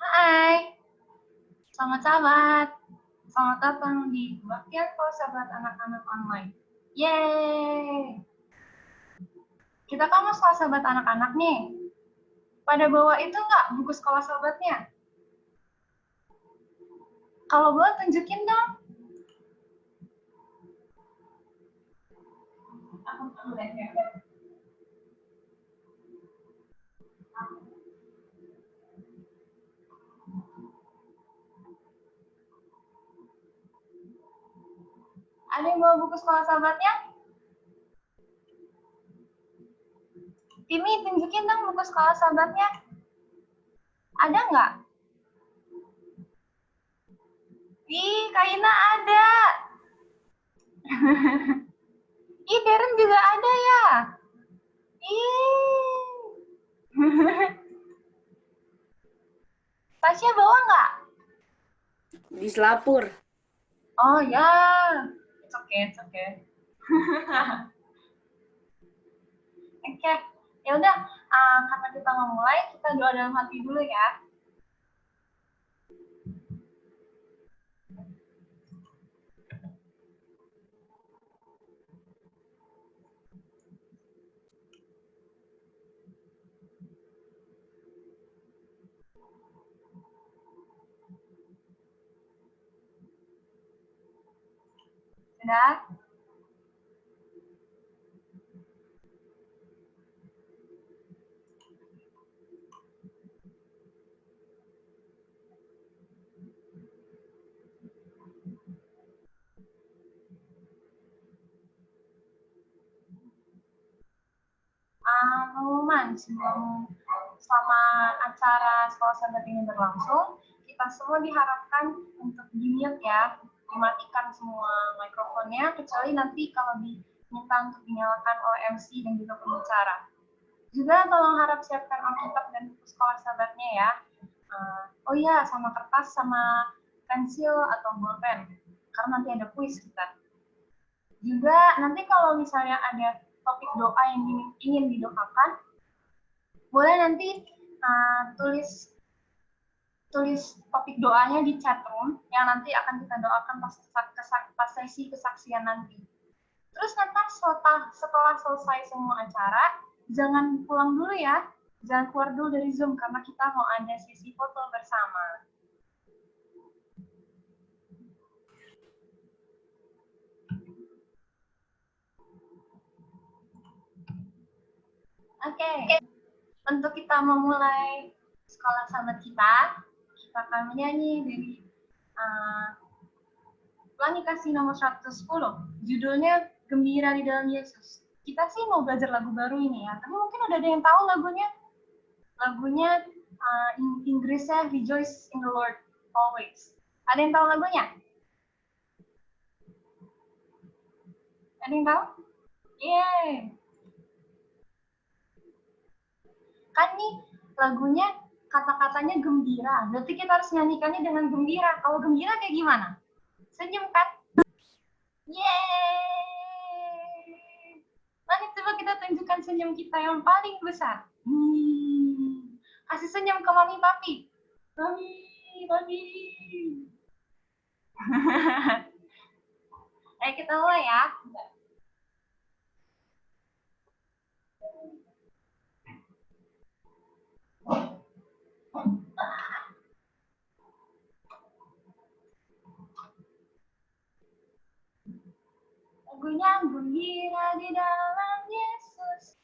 Hai, selamat sahabat. Selamat datang di Kebaktian Sahabat Anak-anak Online. Yeay! Kita kan mau sekolah sahabat anak-anak nih. Pada bawa itu nggak buku sekolah sahabatnya? Kalau bawa tunjukin dong. Ada yang bawa buku sekolah sahabatnya? Timi, tunjukin dong buku sekolah sahabatnya. Ada nggak? Ih, Kaina ada. Ih, Darren juga ada ya. Ih. Tasya bawa nggak? Di selapur. Oh ya, it's okay. Oke, ya udah. Karena kita mau mulai, kita doa dalam hati dulu ya. Sudah? Pengumuman sebelum selama acara sekolah sahabat ini berlangsung, kita semua diharapkan untuk di-mute ya, dimatikan semua mikrofonnya, kecuali nanti kalau diminta untuk dinyalakan oleh MC dan juga pembicara. Juga tolong harap siapkan Alkitab dan buku sekolah sahabatnya ya. Oh iya, sama kertas, sama pensil atau bolpen, karena nanti ada kuis kita. Juga nanti kalau misalnya ada topik doa yang ingin didoakan, boleh nanti tulis topik doanya di chat room yang nanti akan kita doakan pas sesi kesaksian nanti. Terus nanti setelah selesai semua acara, jangan pulang dulu ya, jangan keluar dulu dari Zoom karena kita mau ada sesi foto bersama. Oke. Untuk kita memulai sekolah sahabat kita akan menyanyi dari Pelangi Kasih nomor 110. Judulnya Gembira di Dalam Yesus. Kita sih mau belajar lagu baru ini ya, tapi mungkin udah ada yang tahu lagunya. Lagunya Inggrisnya Rejoice in the Lord Always. Ada yang tahu lagunya? Ada yang tahu? Yeay. Kan nih lagunya kata-katanya gembira, berarti kita harus nyanyikannya dengan gembira. Kalau gembira kayak gimana? Senyum kan? Yeay! Mari coba kita tunjukkan senyum kita yang paling besar. Kasih senyum ke mami papi. Mami. Ayo kita mulai ya. Lagunya gembira di dalam Yesus.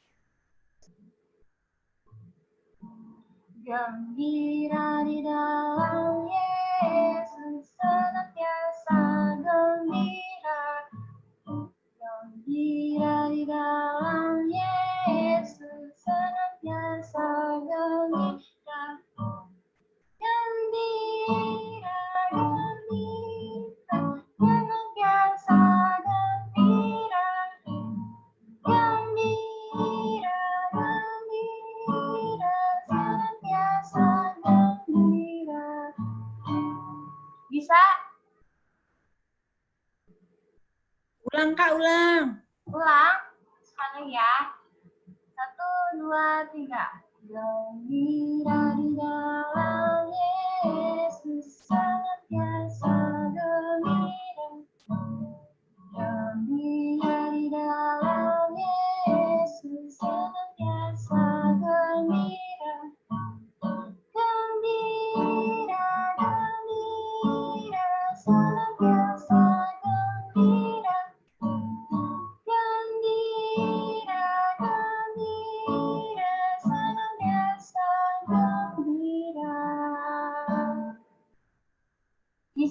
Gembira di dalam Yesus, senantiasa gembira. Gembira di dalam Yesus, senantiasa gembira. Gembira, senantiasa gembira. Gembira, senantiasa gembira. Bisa? Ulang, Kak, ulang. Ulang. Sekali ya. 1, 2, 3. Gembira di dalam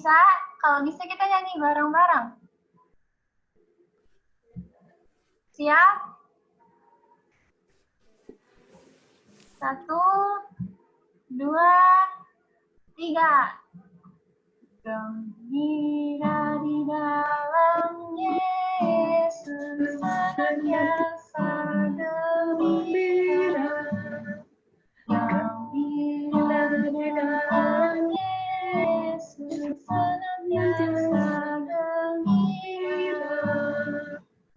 Bisa? Kalau bisa kita nyanyi bareng-bareng. Siap? 1, 2, 3. Gembira di dalam Yesus, senantiasa gembira. Gembira di dalam Yesus, senantiasa gembira.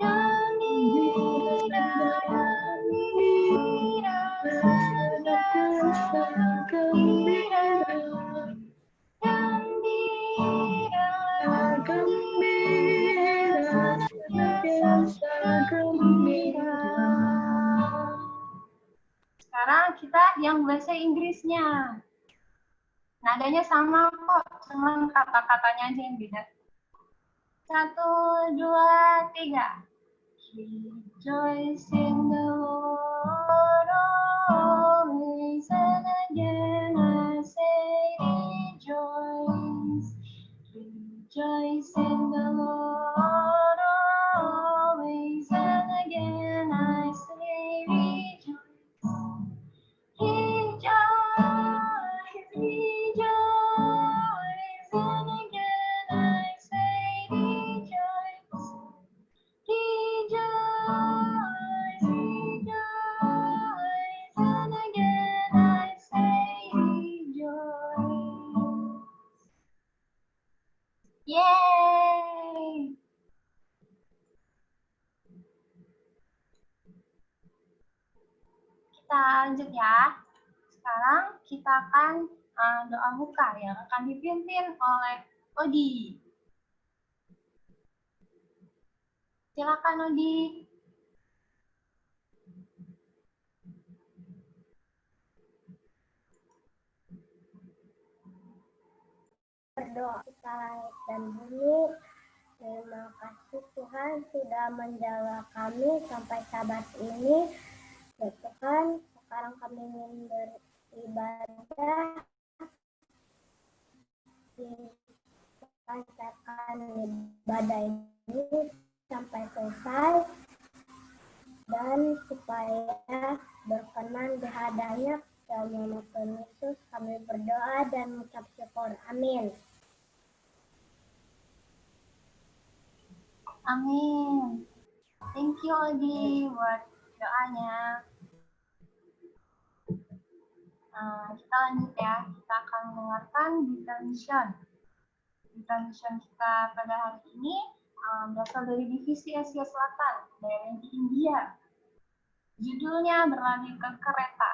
Gembira, gembira, senantiasa gembira. Gembira, gembira, senantiasa gembira. Sekarang kita yang bahasa Inggrisnya. Nadanya sama kok, cuma kata-katanya aja yang beda. 1, 2, 3. Rejoice in the Lord always, and again I say rejoice. Rejoice in the Lord always, and again I say rejoice. Rejoice, rejoice, and again I say rejoice. Rejoice, rejoice, and again I say rejoice. Yay! Kita lanjut ya. Sekarang kita akan doa buka yang akan dipimpin oleh Odi. Silakan Odi. Berdoa langit dan bumi. Terima kasih Tuhan sudah menjaga kami sampai Sabat ini. Ya Tuhan, sekarang kami ingin beribadah. Dilancarkan ibadah ini sampai selesai. Dan supaya berkenan di hadiratnya, dalam nama Tuhan Yesus kami berdoa dan mengucap syukur. Amin. Amin. Thank you Odi buat doanya. Kita lanjut ya. Kita akan mendengarkan Berita Mission. Berita Mission kita pada hari ini berasal dari Divisi Asia Selatan, daerah di India. Judulnya Berlari ke Kereta.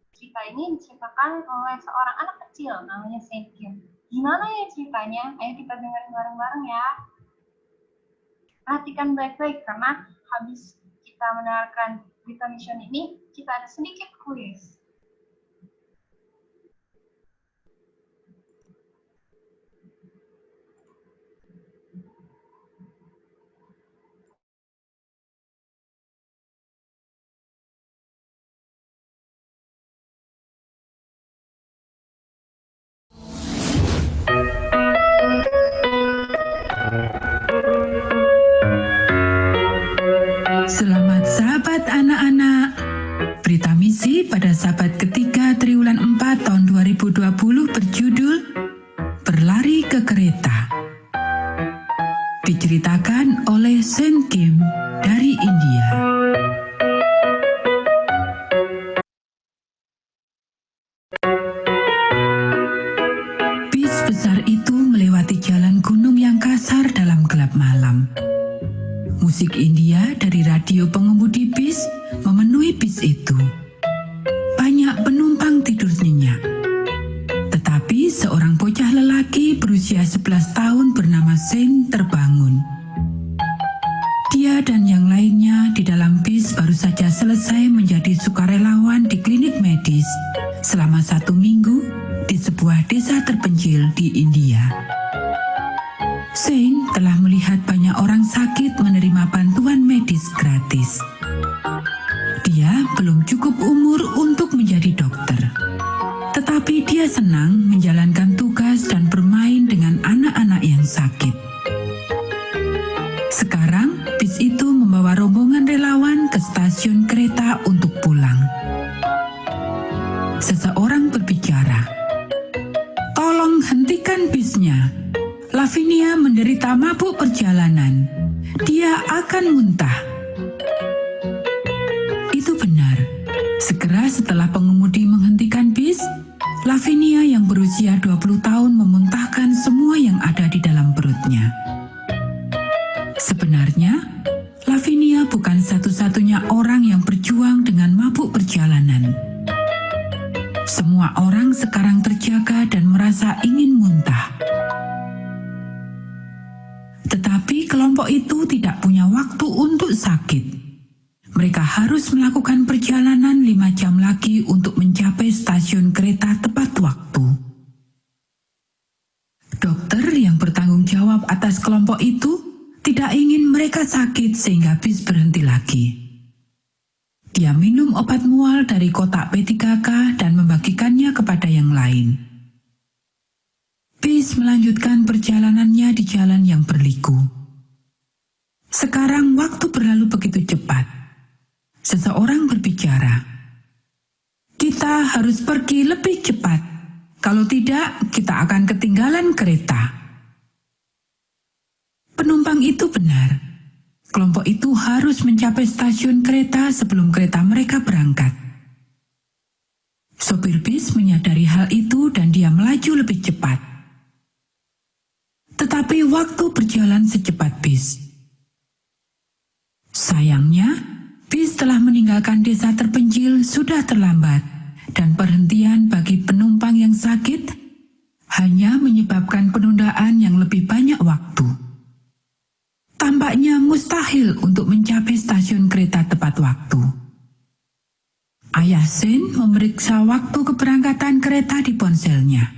Cerita ini diceritakan oleh seorang anak kecil namanya Saint Kim. Gimana ya ceritanya? Ayo kita dengerin bareng-bareng ya. Perhatikan baik-baik karena habis kita mendengarkan Berita Mission ini, kita ada sedikit kuis. Selamat sahabat anak-anak. Berita misi pada sahabat ketiga triwulan 4 tahun 2020 berjudul Berlari ke Kereta. Diceritakan oleh Saint Kim dari India. Bis besar itu melewati jalan gunung yang kasar dalam gelap malam. Musik India dari radio pengemudi bis memenuhi bis itu. Banyak penumpang tidur nyenyak. Tetapi seorang bocah lelaki berusia 11 tahun bernama Saint terbangun. Dia dan yang lainnya di dalam bis baru saja selesai menjadi sukarelawan di klinik medis selama 1 minggu di sebuah desa terpencil di India. Saint telah melihat banyak orang sakit menerima bantuan medis gratis. Dia belum cukup umur untuk menjadi dokter. Tetapi dia senang menjalankan tugas dan bermain dengan anak-anak sakit. Sekarang, bis itu membawa rombongan relawan ke stasiun kereta untuk pulang. Seseorang berbicara, "Tolong hentikan bisnya. Lavinia menderita mabuk perjalanan. Dia akan muntah." Itu benar. Segera setelah pengemudi menghentikan bis, Lavinia yang berusia 20 tahun memuntahkan semua yang ada di dalam perutnya. Sebenarnya, Lavinia bukan satu-satunya orang yang berjuang dengan mabuk perjalanan. Semua orang sekarang terjaga dan merasa ingin muntah. Tetapi kelompok itu tidak punya waktu untuk sakit. Mereka harus melakukan perjalanan 5 jam lagi untuk mencapai stasiun kereta tepat waktu. Dokter yang bertanggung jawab atas kelompok itu tidak ingin mereka sakit sehingga bis berhenti lagi. Dia minum obat mual dari kotak P3K dan membagikannya kepada yang lain. Bis melanjutkan perjalanannya di jalan yang berliku. Sekarang waktu berlalu begitu cepat. Seseorang berbicara, "Kita harus pergi lebih cepat. Kalau tidak, kita akan ketinggalan kereta." Penumpang itu benar. Kelompok itu harus mencapai stasiun kereta sebelum kereta mereka berangkat. Sopir bis menyadari hal itu dan dia melaju lebih cepat. Tetapi waktu berjalan secepat bis. Sayangnya, bis telah meninggalkan desa terpencil sudah terlambat dan perhentian bagi penumpang yang sakit hanya menyebabkan penundaan yang lebih banyak waktu. Tampaknya mustahil untuk mencapai stasiun kereta tepat waktu. Ayah Sen memeriksa waktu keberangkatan kereta di ponselnya.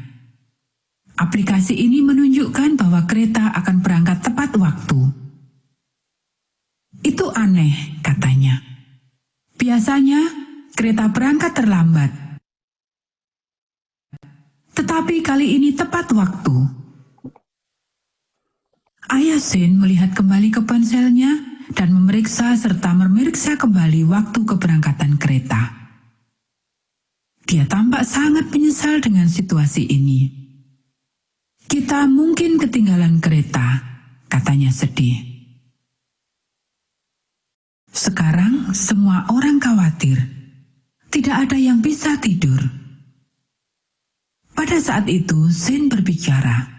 Aplikasi ini menunjukkan bahwa kereta akan berangkat tepat waktu. "Itu aneh," katanya. "Biasanya kereta berangkat terlambat. Tetapi kali ini tepat waktu." Ayah Sen melihat kembali ke ponselnya dan memeriksa serta memeriksa kembali waktu keberangkatan kereta. Dia tampak sangat menyesal dengan situasi ini. "Kita mungkin ketinggalan kereta," katanya sedih. Sekarang semua orang khawatir. Tidak ada yang bisa tidur. Pada saat itu Sen berbicara,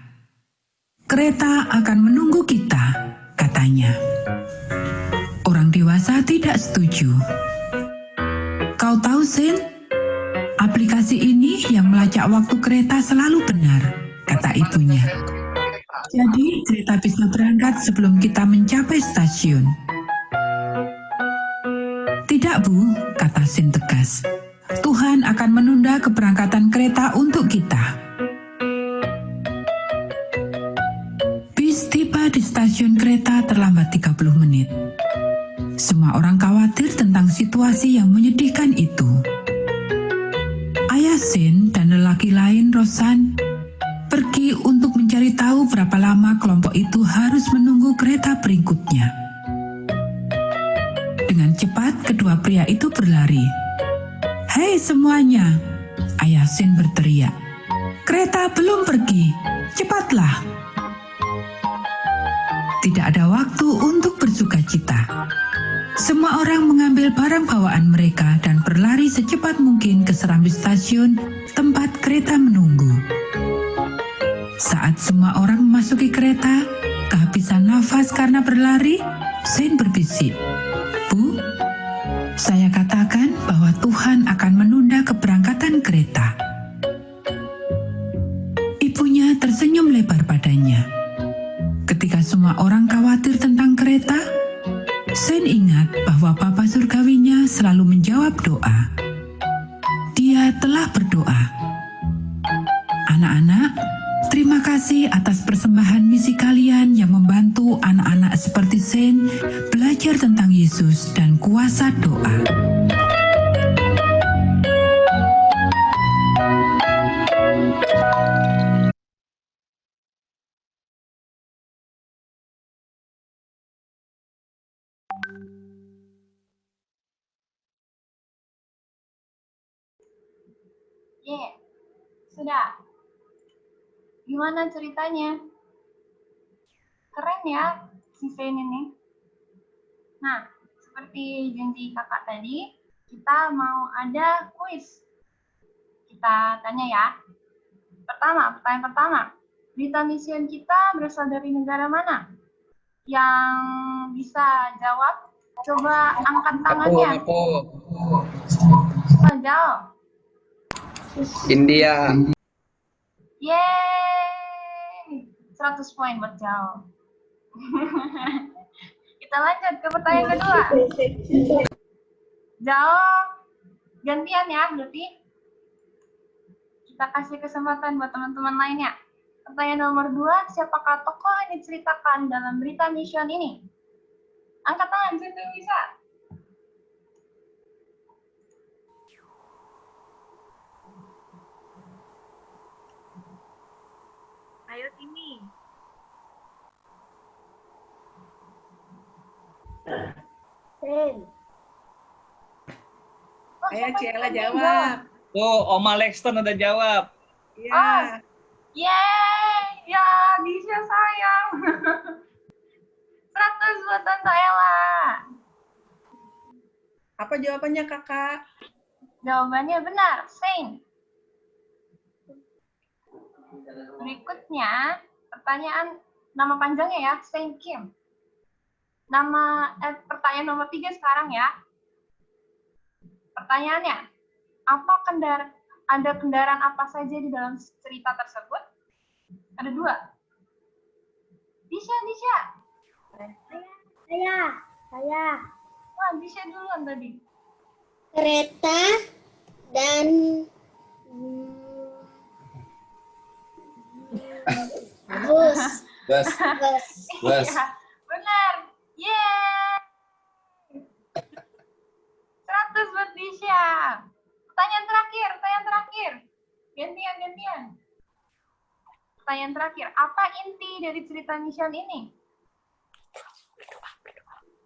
"Kereta akan menunggu kita," katanya. Orang dewasa tidak setuju. "Kau tahu, Sen, aplikasi ini yang melacak waktu kereta selalu benar," kata ibunya. "Jadi kereta bisa berangkat sebelum kita mencapai stasiun." "Tidak, Bu," kata Sen tegas. "Tuhan akan menunda keberangkatan kereta untuk kita." Bis tiba di stasiun kereta terlambat 30 menit. Semua orang khawatir tentang situasi yang menyedihkan itu. Ayah Sen dan lelaki lain, Rosan, pergi untuk mencari tahu berapa lama kelompok itu harus menunggu kereta berikutnya. Dengan cepat, kedua pria itu berlari. "Hei semuanya!" Ayah Sen berteriak. "Kereta belum pergi, cepatlah!" Tidak ada waktu untuk bersukacita. Semua orang mengambil barang bawaan mereka dan berlari secepat mungkin ke serambi stasiun tempat kereta menunggu. Saat semua orang memasuki kereta, kehabisan nafas karena berlari, Sen berbisik, "Bu, saya katakan bahwa Tuhan akan menunda keberangkatan kereta." Ibunya tersenyum lebar padanya. Ketika semua orang khawatir tentang kereta, Sen ingat bahwa Bapa Surgawinya selalu menjawab doa. Dia telah berdoa. Anak-anak, terima kasih atas persembahan misi kalian yang membantu anak-anak seperti Sen belajar tentang Yesus dan kuasa doa. Sudah. Gimana ceritanya? Keren ya si Sen ini. Nah, seperti janji kakak tadi, kita mau ada kuis. Kita tanya ya. Pertanyaan pertama. Berita misiun kita berasal dari negara mana? Yang bisa jawab, coba angkat tangannya. Aku. Jawab. India. Yeay! 100 poin buat jawab. Kita lanjut ke pertanyaan kedua. Jawab gantian ya, berarti kita kasih kesempatan buat teman-teman lainnya. Pertanyaan nomor 2, siapakah tokoh yang diceritakan dalam berita mission ini? Angkat tangan, siapa yang bisa? Ayo sini. Sen. Ayo Ciela jawab. Tuh, Oma Lexton udah jawab. Iya. Yeay, ya bisa sayang. 100 buat Tante Ella. Apa jawabannya kakak? Jawabannya benar, Saint. Berikutnya, pertanyaan nama panjangnya ya, Saint Kim. Pertanyaan nomor 3 sekarang ya. Pertanyaannya, ada kendaraan apa saja di dalam cerita tersebut? Ada 2. Disha. Saya. Wah, Disha duluan tadi. Kereta dan bus. Bus. Bus. Iya, benar. Yeay. 100 buat Disha. Pertanyaan terakhir. Gantian. Pertanyaan terakhir, apa inti dari cerita mission ini?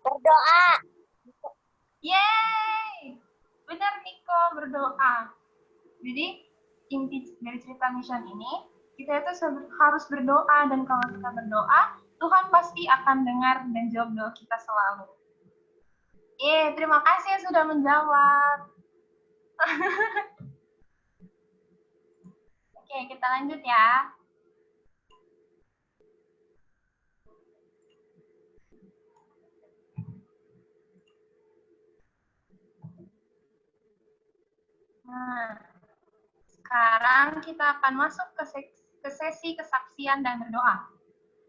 Berdoa. Yeay! Benar, Niko, berdoa. Jadi, inti dari cerita mission ini, kita itu harus berdoa, dan kalau kita berdoa, Tuhan pasti akan dengar dan jawab doa kita selalu. Terima kasih yang sudah menjawab. Oke, kita lanjut ya. Nah, sekarang kita akan masuk ke sesi kesaksian dan berdoa.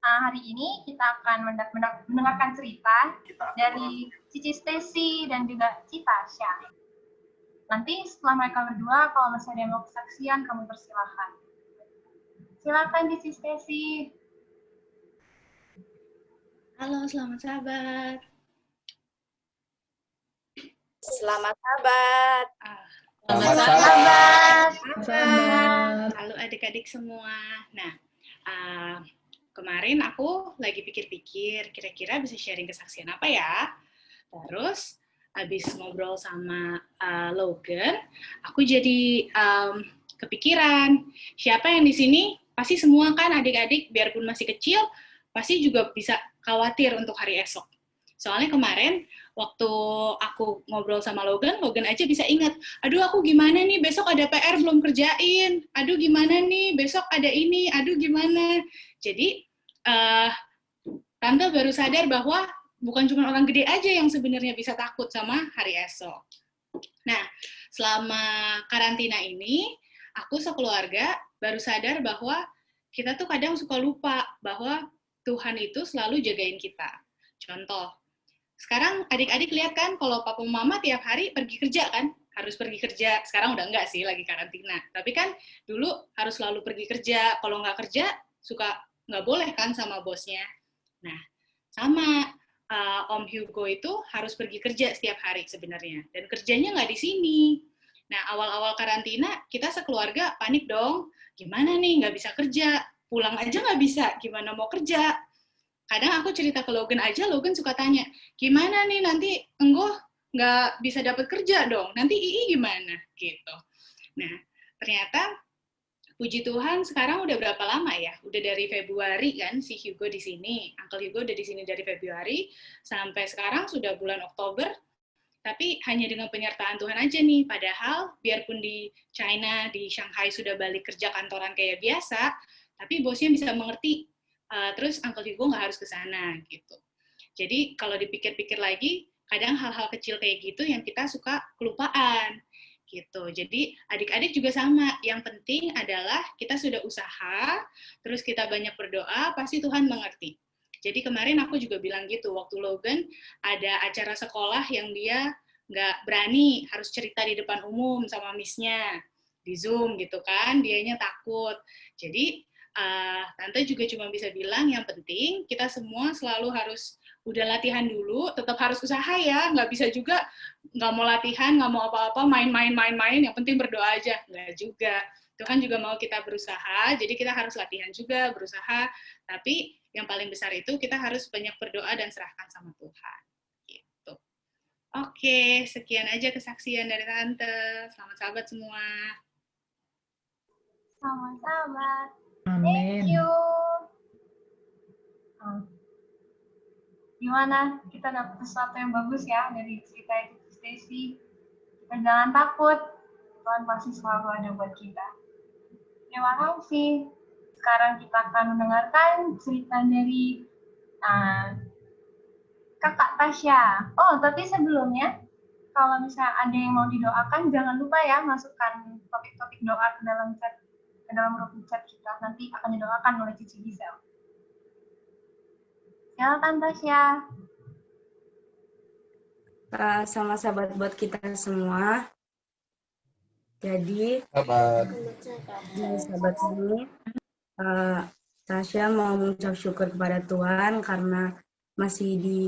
Nah, hari ini kita akan mendengarkan cerita dari Cici Stacy dan juga Cita Syah. Nanti setelah mereka berdua, kalau masih ada yang mau kesaksian, kamu persilahkan. Silakan Cici Stacy. Halo, selamat sahabat. Selamat sahabat. Selamat sahabat. Halo adik-adik semua. Nah, kemarin aku lagi pikir-pikir kira-kira bisa sharing kesaksian apa ya. Terus habis ngobrol sama Logan, aku jadi kepikiran siapa yang di sini pasti semua kan adik-adik biarpun masih kecil pasti juga bisa khawatir untuk hari esok. Soalnya kemarin waktu aku ngobrol sama Logan aja bisa ingat, aduh aku gimana nih besok ada PR belum kerjain, aduh gimana nih besok ada ini, aduh gimana. Jadi Tante baru sadar bahwa bukan cuma orang gede aja yang sebenarnya bisa takut sama hari esok. Nah, selama karantina ini, aku sekeluarga baru sadar bahwa kita tuh kadang suka lupa bahwa Tuhan itu selalu jagain kita. Contoh, sekarang adik-adik lihat kan kalau papa mama tiap hari pergi kerja kan, harus pergi kerja. Sekarang udah enggak sih, lagi karantina. Tapi kan dulu harus selalu pergi kerja. Kalau nggak kerja, suka nggak boleh kan sama bosnya. Nah, sama Om Hugo itu harus pergi kerja setiap hari sebenarnya. Dan kerjanya nggak di sini. Nah, awal-awal karantina, kita sekeluarga panik dong. Gimana nih, nggak bisa kerja. Pulang aja nggak bisa, gimana mau kerja. Kadang aku cerita ke Logan aja, Logan suka tanya, gimana nih nanti Enggoh nggak bisa dapat kerja dong, nanti Ii gimana? Gitu. Nah, ternyata puji Tuhan sekarang udah berapa lama ya? Udah dari Februari kan si Hugo di sini. Uncle Hugo udah di sini dari Februari sampai sekarang sudah bulan Oktober. Tapi hanya dengan penyertaan Tuhan aja nih. Padahal biarpun di China, di Shanghai sudah balik kerja kantoran kayak biasa, tapi bosnya bisa mengerti. Terus Uncle Hugo nggak harus ke sana gitu. Jadi kalau dipikir-pikir lagi, kadang hal-hal kecil kayak gitu yang kita suka kelupaan gitu. Jadi adik-adik juga sama. Yang penting adalah kita sudah usaha, terus kita banyak berdoa, pasti Tuhan mengerti. Jadi kemarin aku juga bilang gitu, waktu Logan ada acara sekolah yang dia nggak berani harus cerita di depan umum sama miss-nya, di Zoom gitu kan, dianya takut. Jadi Tante juga cuma bisa bilang yang penting kita semua selalu harus udah latihan dulu, tetap harus usaha ya, nggak bisa juga nggak mau latihan, nggak mau apa-apa, main-main, yang penting berdoa aja, nggak juga. Tuhan juga mau kita berusaha, jadi kita harus latihan juga, berusaha, tapi yang paling besar itu kita harus banyak berdoa dan serahkan sama Tuhan. Gitu. Oke, sekian aja kesaksian dari Tante. Selamat sahabat semua. Selamat sahabat. Amin. Thank you. Gimana? Kita dapat sesuatu yang bagus ya dari cerita itu, Stacy. Kita jangan takut. Tuhan pasti selalu ada buat kita. Terima kasih. Sekarang kita akan mendengarkan cerita dari Kakak Tasya. Oh, tapi sebelumnya, kalau misalnya ada yang mau didoakan, jangan lupa ya masukkan topik-topik doa ke dalam chat, ke dalam grup chat kita. Nanti akan didoakan oleh Cici Gisel. Silakan Tasya. Sama sahabat buat kita semua. Jadi, di sahabat ini, Tasya mau mengucap syukur kepada Tuhan karena masih di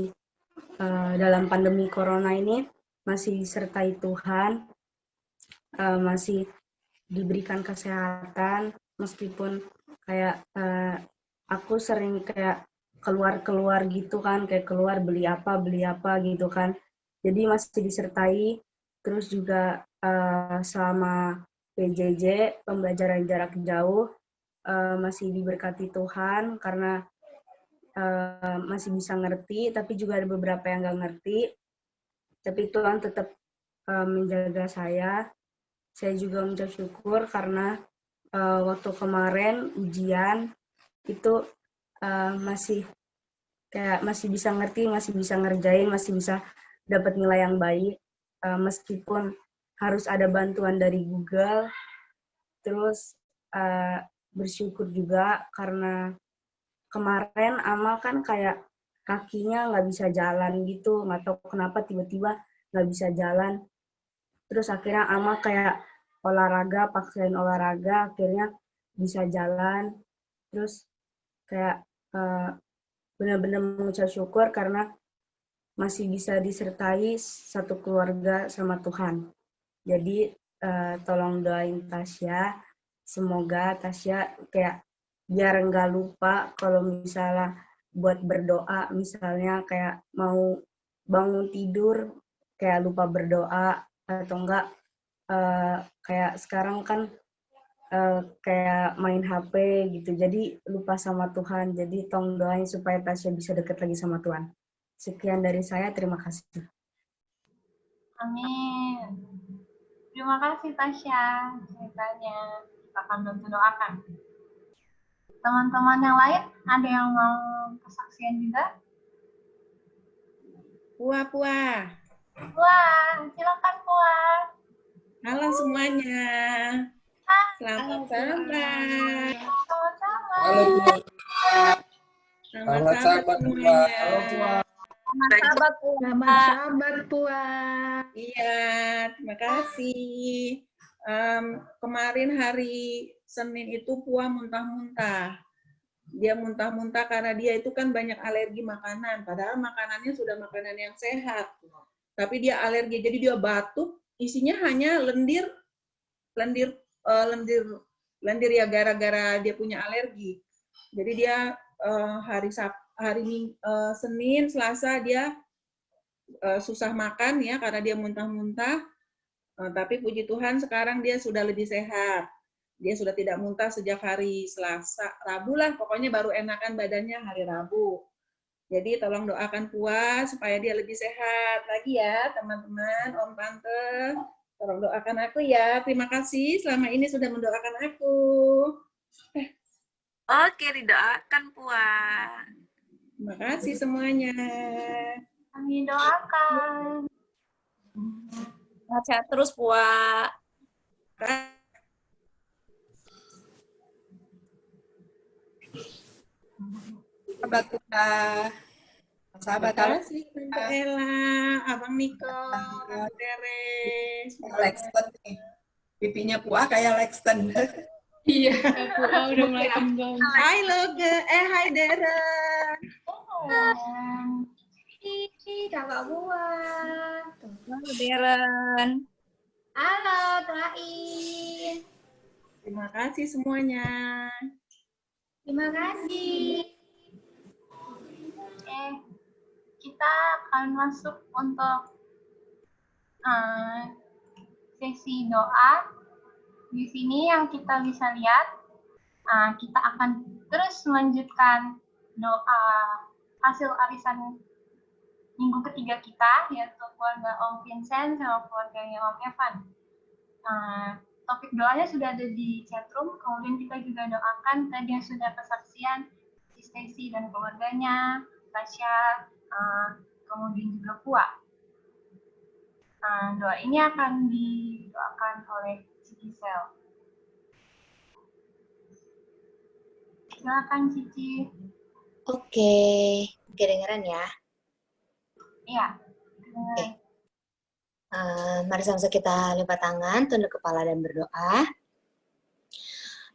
dalam pandemi corona ini, masih disertai Tuhan, masih diberikan kesehatan, meskipun kayak aku sering kayak keluar gitu kan, kayak keluar beli apa gitu kan. Jadi masih disertai, terus juga selama PJJ, pembelajaran jarak jauh, masih diberkati Tuhan karena masih bisa ngerti, tapi juga ada beberapa yang nggak ngerti. Tapi Tuhan tetap menjaga saya. Saya juga mengucap syukur karena waktu kemarin ujian itu masih bisa ngerti, masih bisa ngerjain, masih bisa dapat nilai yang baik, meskipun harus ada bantuan dari Google. Terus bersyukur juga karena kemarin Amal kan kayak kakinya nggak bisa jalan gitu, nggak tahu kenapa tiba-tiba nggak bisa jalan. Terus akhirnya Amal kayak paksain olahraga, akhirnya bisa jalan. Terus kayak benar-benar mengucap syukur karena masih bisa disertai satu keluarga sama Tuhan. Jadi tolong doain Tasya, semoga Tasya kayak biar nggak lupa kalau misalnya buat berdoa, misalnya kayak mau bangun tidur kayak lupa berdoa, atau enggak kayak sekarang kan kayak main HP gitu, jadi lupa sama Tuhan. Jadi tolong doain supaya Tasya bisa dekat lagi sama Tuhan. Sekian dari saya, terima kasih. Amin. Terima kasih Tasya ceritanya. Kita akan bantu doakan. Teman-teman yang lain, ada yang mau kesaksian juga? Puah. Wah, silakan Puah. Halo semuanya. Selamat sahabat. Sama-sama. Halo, Bu. Selamat sahabat semuanya. Halo, Bu. Selamat sahabat Puah. Iya, terima kasih. Kemarin hari Senin itu Puah muntah-muntah. Dia muntah-muntah karena dia itu kan banyak alergi makanan. Padahal makanannya sudah makanan yang sehat. Tapi dia alergi, jadi dia batuk. Isinya hanya lendir ya gara-gara dia punya alergi. Jadi dia hari Senin, Selasa dia susah makan ya karena dia muntah-muntah. Tapi puji Tuhan sekarang dia sudah lebih sehat. Dia sudah tidak muntah sejak hari Selasa, Rabu lah, pokoknya baru enakan badannya hari Rabu. Jadi tolong doakan Puas supaya dia lebih sehat lagi ya teman-teman, Om Tante. Tolong doakan aku ya. Terima kasih selama ini sudah mendoakan aku. Oke, didoakan Puan. Terima kasih semuanya. Kami doakan. Sehat terus Puan. Sahabat Tunda, sahabat Terima kasih Tante Ella, Abang Niko, Tante Tere. Lexton nih. Pipinya Puah kayak Lexton. Iya, Puah udah mulai kembang. Hai Loge, hai Deren. Kakak Buah. Halo Deren. Halo, Tuain. Terima kasih semuanya. Terima kasih. Kita akan masuk untuk sesi doa. Di sini yang kita bisa lihat, kita akan terus melanjutkan doa hasil arisan minggu ketiga kita, yaitu keluarga Om Vincent sama keluarganya Om Evan. Topik doanya sudah ada di chatroom, kemudian kita juga doakan tadi yang sudah kesaksian, Stacy dan keluarganya, Tasya, kemudian juga Pua. Doa ini akan didoakan oleh Cici Sel. Silakan Cici. Oke, kedengeran ya? Iya. Oke. Mari sama-sama kita lipat tangan, tunduk kepala dan berdoa.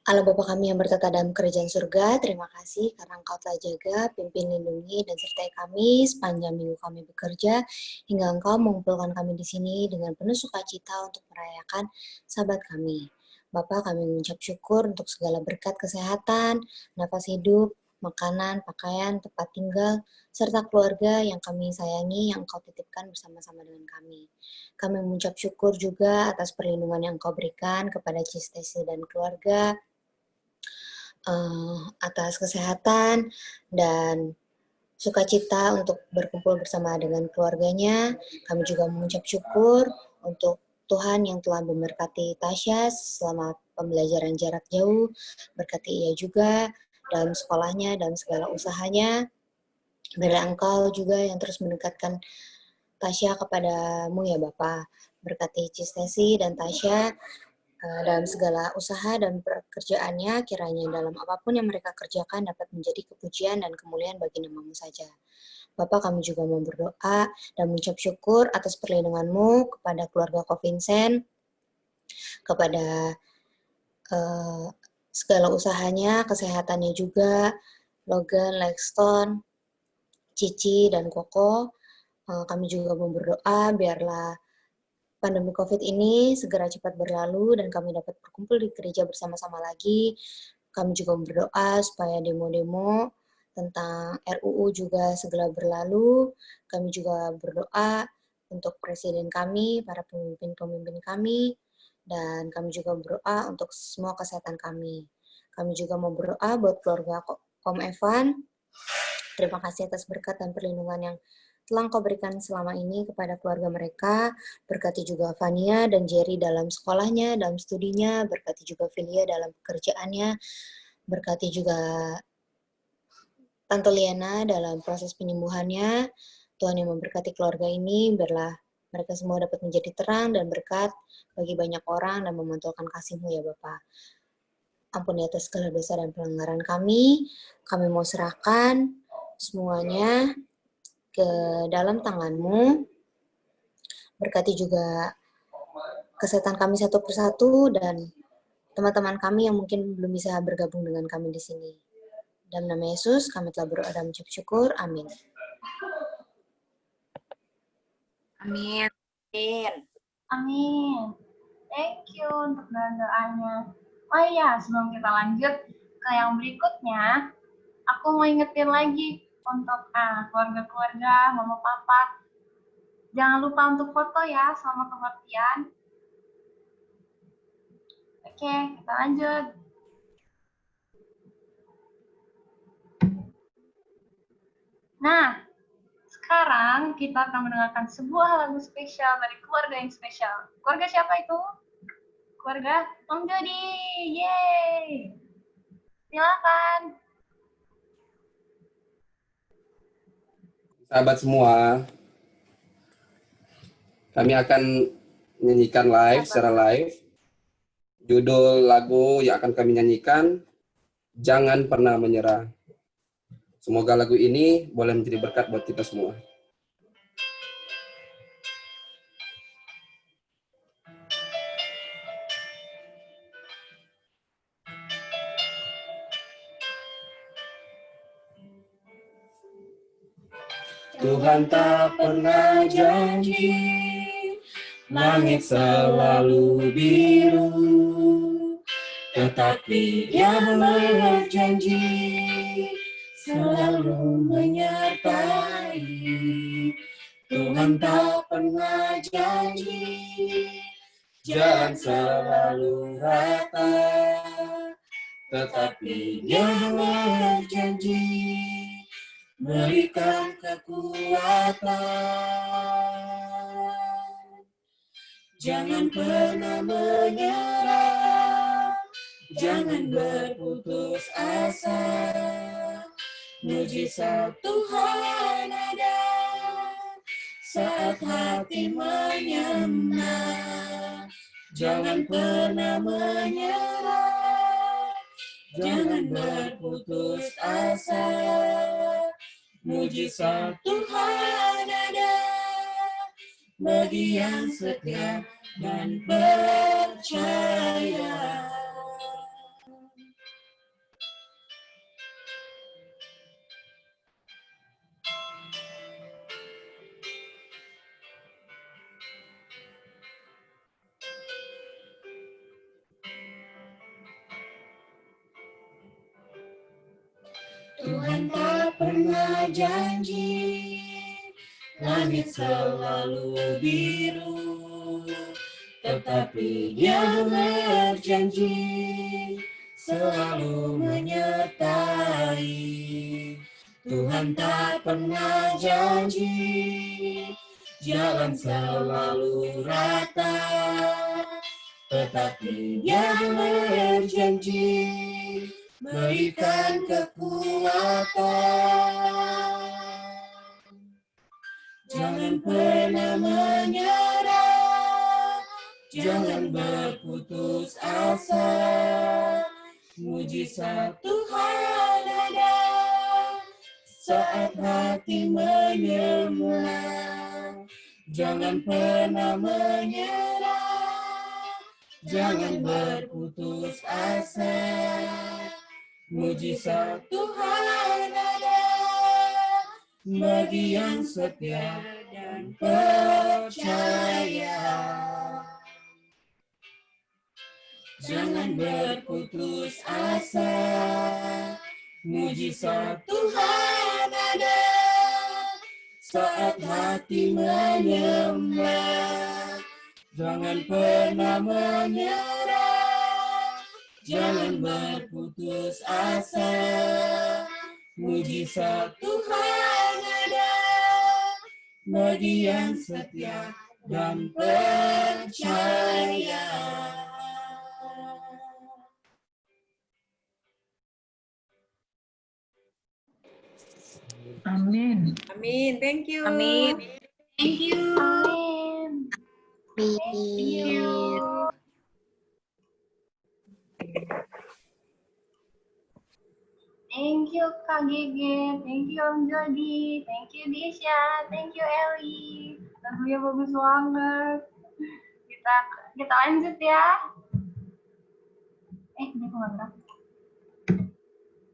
Allah Bapa kami yang bertata dalam kerajaan surga, terima kasih karena Engkau telah jaga, pimpin, lindungi, dan sertai kami sepanjang minggu kami bekerja, hingga Engkau mengumpulkan kami di sini dengan penuh sukacita untuk merayakan Sabat kami. Bapa, kami mengucap syukur untuk segala berkat kesehatan, nafas hidup, makanan, pakaian, tempat tinggal, serta keluarga yang kami sayangi, yang Engkau titipkan bersama-sama dengan kami. Kami mengucap syukur juga atas perlindungan yang Engkau berikan kepada Cistesi dan keluarga, atas kesehatan dan sukacita untuk berkumpul bersama dengan keluarganya. Kami juga mengucap syukur untuk Tuhan yang telah memberkati Tasya selama pembelajaran jarak jauh, berkati ia juga dalam sekolahnya, dalam segala usahanya. Biarlah Engkau juga yang terus mendekatkan Tasya kepadamu ya Bapa. Berkati Cistesi dan Tasya dalam segala usaha dan pekerjaannya, kiranya dalam apapun yang mereka kerjakan dapat menjadi kepujian dan kemuliaan bagi nama-Mu saja. Bapak, kami juga mau berdoa dan mengucap syukur atas perlindungan-Mu kepada keluarga Ko Vincent, kepada segala usahanya, kesehatannya juga, Logan, Lexton, Cici, dan Koko. Kami juga mau berdoa biarlah pandemi COVID ini segera cepat berlalu dan kami dapat berkumpul di gereja bersama-sama lagi. Kami juga berdoa supaya demo-demo tentang RUU juga segera berlalu. Kami juga berdoa untuk presiden kami, para pemimpin-pemimpin kami, dan kami juga berdoa untuk semua kesehatan kami. Kami juga mau berdoa buat keluarga Om Evan. Terima kasih atas berkat dan perlindungan yang telah Engkau berikan selama ini kepada keluarga mereka. Berkati juga Fania dan Jerry dalam sekolahnya, dalam studinya. Berkati juga Filia dalam pekerjaannya. Berkati juga Tante Liana dalam proses penyembuhannya. Tuhan yang memberkati keluarga ini, biarlah mereka semua dapat menjadi terang dan berkat bagi banyak orang dan memantulkan kasih-Mu ya Bapa. Ampuni atas segala dosa dan pelanggaran kami. Kami mau serahkan semuanya ke dalam tangan-Mu. Berkati juga kesehatan kami satu persatu dan teman-teman kami yang mungkin belum bisa bergabung dengan kami di sini. Dalam nama Yesus, kami telah berdoa dan mengucap syukur. Amin. Amin. Amin. Thank you untuk doa-doanya. Oh iya, sebelum kita lanjut ke yang berikutnya, aku mau ingetin lagi untuk keluarga-keluarga, mama papa, jangan lupa untuk foto ya selama kebaktian. Oke, kita lanjut. Nah, sekarang kita akan mendengarkan sebuah lagu spesial dari keluarga yang spesial. Keluarga siapa itu? Keluarga Om Jody. Yeay! Silakan. Sahabat semua, kami akan menyanyikan secara live. Judul lagu yang akan kami nyanyikan, Jangan Pernah Menyerah. Semoga lagu ini boleh menjadi berkat buat kita semua. Tuhan tak pernah janji, langit selalu biru, tetapi Dia berjanji selalu menyertai. Tuhan tak pernah janji, jalan selalu rata, tetapi Dia berjanji berikan kekuatan. Jangan pernah menyerah, jangan berputus asa. Mujizat Tuhan ada saat hati menyembah. Jangan pernah menyerah, jangan berputus asa. Mujizat Tuhan ada bagi yang setia dan percaya. Tuhan tak pernah janji, langit selalu biru, tetapi Dia berjanji selalu menyertai. Tuhan tak pernah janji, jalan selalu rata, tetapi Dia berjanji berikan kekuatan. Jangan pernah menyerah, jangan berputus asa. Mujizat Tuhan ada saat hati menyembah. Jangan pernah menyerah, jangan berputus asa. Mujizat Tuhan ada bagi yang setia dan percaya. Jangan berputus asa, mujizat Tuhan ada saat hati menyembah. Jangan pernah menyerah, jangan berputus asa. Mujizat Tuhan ada bagi yang setia dan percaya. Amin. Amin. Thank you. Amin. Thank you. Amin. Thank you. Thank you Kak Gege, thank you Om Jody, thank you Disha, thank you Ellie. Lagunya bagus banget. Kita lanjut ya. Ini kemana?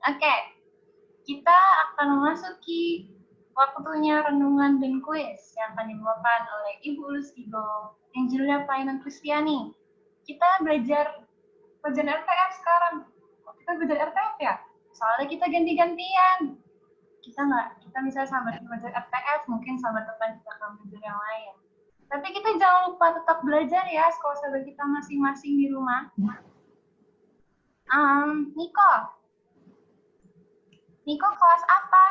Oke, kita akan memasuki waktunya renungan dan kuis yang akan dibawakan oleh Ibu Lustigo yang judulnya Pelayanan Kristiani. Kita belajar RTF sekarang. Kita belajar RTF ya? Soalnya kita ganti-gantian. Kita misalnya sama belajar RTF, mungkin sama teman kita akan belajar yang lain. Tapi kita jangan lupa tetap belajar ya, sekolah sahabat kita masing-masing di rumah. Niko. Niko kelas apa?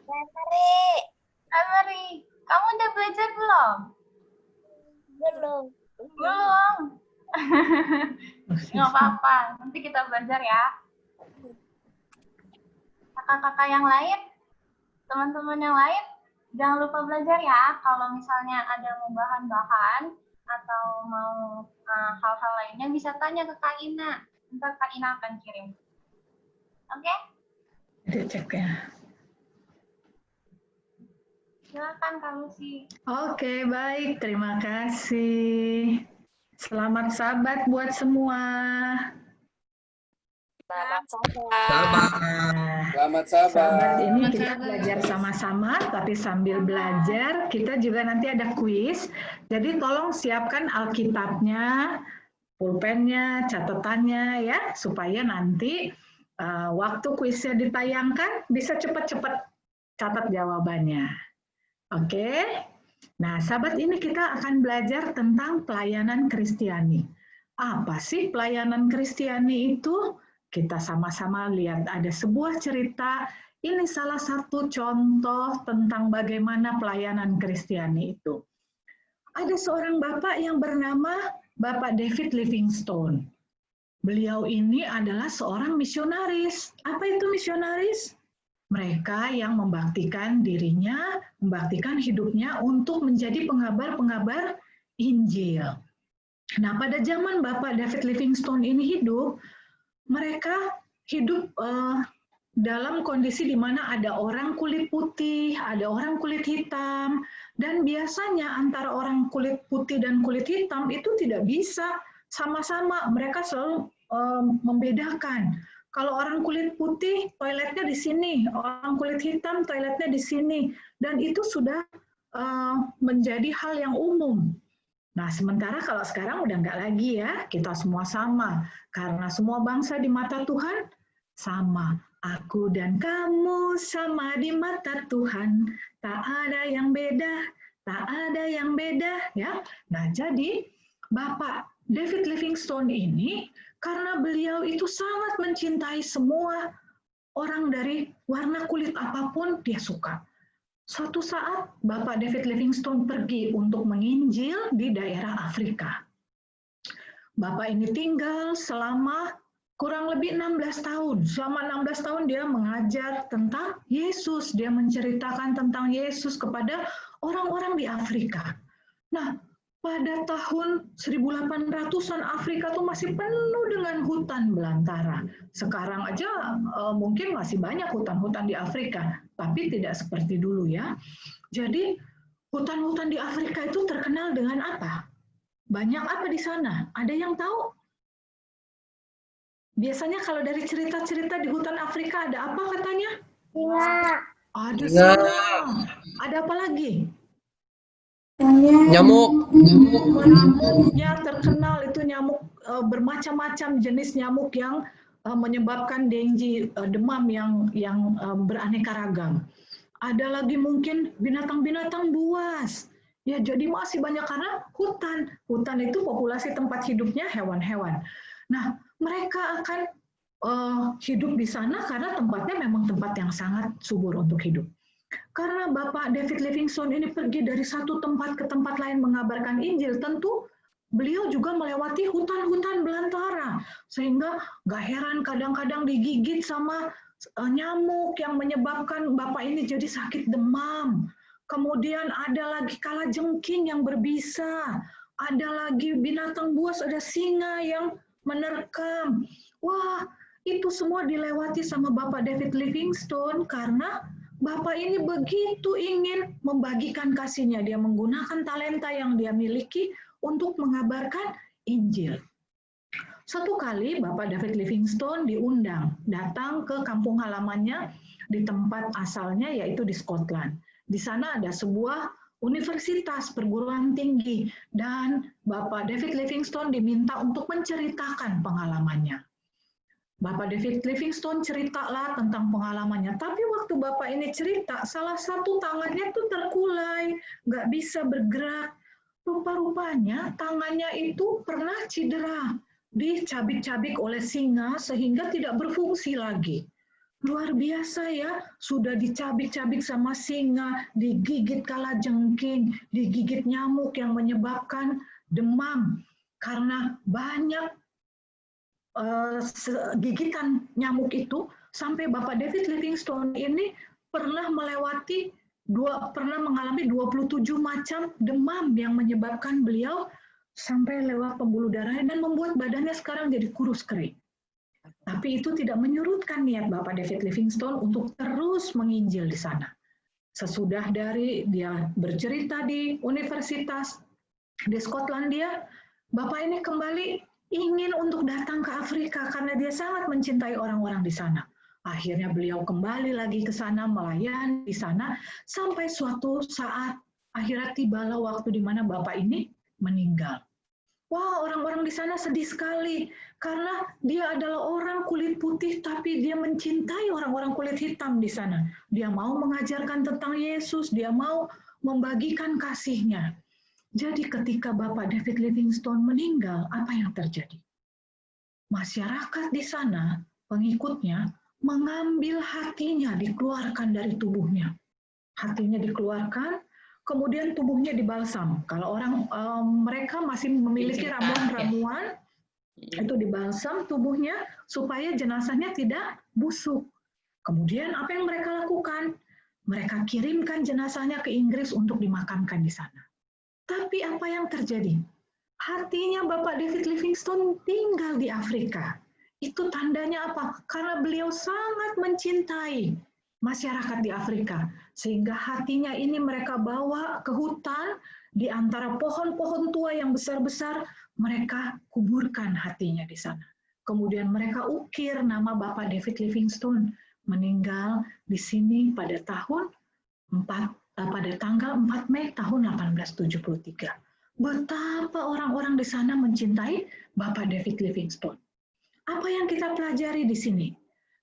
Primary. Kamu udah belajar belum? Belum. Belum. Nggak apa-apa, nanti kita belajar ya. Kakak-kakak yang lain, teman-teman yang lain, jangan lupa belajar ya. Kalau misalnya ada mau bahan-bahan atau mau hal-hal lainnya, bisa tanya ke Kak Ina. Ntar Kak Ina akan kirim. Oke? Dicek ya. Silakan Kak Lucy. Oke, baik. Terima kasih. Selamat sabat buat semua. Selamat Selamat sabat. Sabat ini kita belajar sama-sama, tapi sambil belajar kita juga nanti ada kuis. Jadi tolong siapkan Alkitabnya, pulpennya, catatannya ya, supaya nanti waktu kuisnya ditayangkan bisa cepat-cepat catat jawabannya. Oke. Nah, sahabat, ini kita akan belajar tentang pelayanan Kristiani. Apa sih pelayanan Kristiani itu? Kita sama-sama lihat ada sebuah cerita. Ini salah satu contoh tentang bagaimana pelayanan Kristiani itu. Ada seorang bapak yang bernama Bapak David Livingstone. Beliau ini adalah seorang misionaris. Apa itu misionaris? Mereka yang membaktikan dirinya, membaktikan hidupnya untuk menjadi pengabar-pengabar Injil. Nah, pada zaman Bapak David Livingstone ini hidup, mereka hidup dalam kondisi di mana ada orang kulit putih, ada orang kulit hitam, dan biasanya antara orang kulit putih dan kulit hitam itu tidak bisa sama-sama. Mereka selalu membedakan. Kalau orang kulit putih, toiletnya di sini. Orang kulit hitam, toiletnya di sini. Dan itu sudah menjadi hal yang umum. Nah, sementara kalau sekarang udah nggak lagi ya, kita semua sama. Karena semua bangsa di mata Tuhan sama. Aku dan kamu sama di mata Tuhan. Tak ada yang beda, tak ada yang beda. Ya. Nah, jadi Bapak David Livingstone ini, karena beliau itu sangat mencintai semua orang dari warna kulit apapun dia suka. Suatu saat Bapak David Livingstone pergi untuk menginjil di daerah Afrika. Bapak ini tinggal selama kurang lebih 16 tahun. Selama 16 tahun dia mengajar tentang Yesus. Dia menceritakan tentang Yesus kepada orang-orang di Afrika. Nah, pada tahun 1800-an Afrika tuh masih penuh dengan hutan belantara. Sekarang aja mungkin masih banyak hutan-hutan di Afrika, tapi tidak seperti dulu ya. Jadi hutan-hutan di Afrika itu terkenal dengan apa? Banyak apa di sana? Ada yang tahu? Biasanya kalau dari cerita-cerita di hutan Afrika ada apa katanya? Singa. Ada singa. Ada apa lagi? Nyamuk. Nyamuknya terkenal, itu nyamuk bermacam-macam jenis nyamuk yang menyebabkan dengue, demam yang beraneka ragam. Ada lagi mungkin binatang-binatang buas. Ya, jadi masih banyak karena hutan. Hutan itu populasi tempat hidupnya hewan-hewan. Nah, mereka akan hidup di sana karena tempatnya memang tempat yang sangat subur untuk hidup. Karena Bapak David Livingstone ini pergi dari satu tempat ke tempat lain mengabarkan Injil, tentu beliau juga melewati hutan-hutan belantara. Sehingga gak heran kadang-kadang digigit sama nyamuk yang menyebabkan Bapak ini jadi sakit demam. Kemudian ada lagi kalajengking yang berbisa. Ada lagi binatang buas, ada singa yang menerkam. Wah, itu semua dilewati sama Bapak David Livingstone karena Bapak ini begitu ingin membagikan kasihnya. Dia menggunakan talenta yang dia miliki untuk mengabarkan Injil. Suatu kali Bapak David Livingstone diundang datang ke kampung halamannya di tempat asalnya, yaitu di Scotland. Di sana ada sebuah universitas perguruan tinggi dan Bapak David Livingstone diminta untuk menceritakan pengalamannya. Bapak David Livingstone ceritalah tentang pengalamannya. Tapi waktu Bapak ini cerita, salah satu tangannya tuh terkulai, nggak bisa bergerak. rupa-rupanya tangannya itu pernah cedera, dicabik-cabik oleh singa sehingga tidak berfungsi lagi. Luar biasa ya, sudah dicabik-cabik sama singa, digigit kalajengking, digigit nyamuk yang menyebabkan demam. Karena banyak gigitan nyamuk itu, sampai Bapak David Livingstone ini pernah mengalami 27 macam demam yang menyebabkan beliau sampai lewat pembuluh darahnya dan membuat badannya sekarang jadi kurus kering. Tapi itu tidak menyurutkan niat Bapak David Livingstone untuk terus menginjil di sana. Sesudah dari dia bercerita di universitas di Skotlandia, Bapak ini kembali ingin untuk datang ke Afrika karena dia sangat mencintai orang-orang di sana. Akhirnya beliau kembali lagi ke sana, melayani di sana, sampai suatu saat akhirnya tibalah waktu di mana Bapak ini meninggal. Wah, orang-orang di sana sedih sekali karena dia adalah orang kulit putih tapi dia mencintai orang-orang kulit hitam di sana. Dia mau mengajarkan tentang Yesus, dia mau membagikan kasihnya. Jadi ketika Bapak David Livingstone meninggal, apa yang terjadi? Masyarakat di sana, pengikutnya, mengambil hatinya, dikeluarkan dari tubuhnya. Hatinya dikeluarkan, kemudian tubuhnya dibalsam. Kalau orang mereka masih memiliki ramuan-ramuan, itu dibalsam tubuhnya supaya jenazahnya tidak busuk. Kemudian apa yang mereka lakukan? Mereka kirimkan jenazahnya ke Inggris untuk dimakamkan di sana. Tapi apa yang terjadi? Hatinya Bapak David Livingstone tinggal di Afrika. Itu tandanya apa? Karena beliau sangat mencintai masyarakat di Afrika. Sehingga hatinya ini mereka bawa ke hutan, di antara pohon-pohon tua yang besar-besar, mereka kuburkan hatinya di sana. Kemudian mereka ukir nama Bapak David Livingstone meninggal di sini pada tanggal 4 Mei tahun 1873. Betapa orang-orang di sana mencintai Bapak David Livingstone. Apa yang kita pelajari di sini?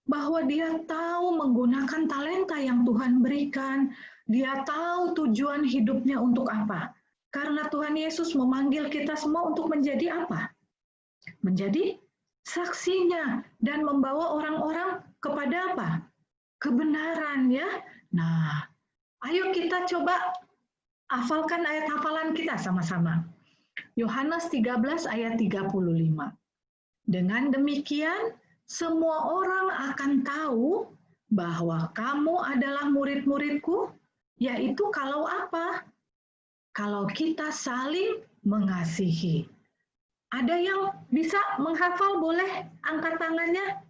Bahwa dia tahu menggunakan talenta yang Tuhan berikan, dia tahu tujuan hidupnya untuk apa. Karena Tuhan Yesus memanggil kita semua untuk menjadi apa? Menjadi saksinya dan membawa orang-orang kepada apa? Kebenaran ya. Nah, ayo kita coba hafalkan ayat hafalan kita sama-sama. Yohanes 13 ayat 35. Dengan demikian, semua orang akan tahu bahwa kamu adalah murid-muridku, yaitu kalau apa? Kalau kita saling mengasihi. Ada yang bisa menghafal, boleh angkat tangannya?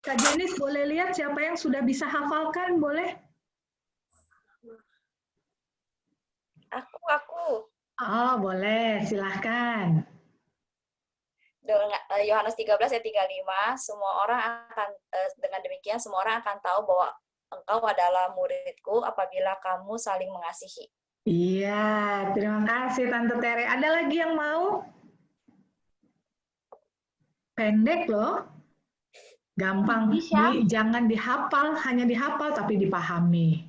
Kak Jenis boleh lihat siapa yang sudah bisa hafalkan, boleh? Aku. Oh, boleh, silahkan. Yohanes 13 ayat 35, semua orang akan dengan demikian semua orang akan tahu bahwa engkau adalah muridku apabila kamu saling mengasihi. Iya, terima kasih Tante Tere. Ada lagi yang mau? Pendek loh. Gampang. Jangan dihafal, hanya dihafal tapi dipahami.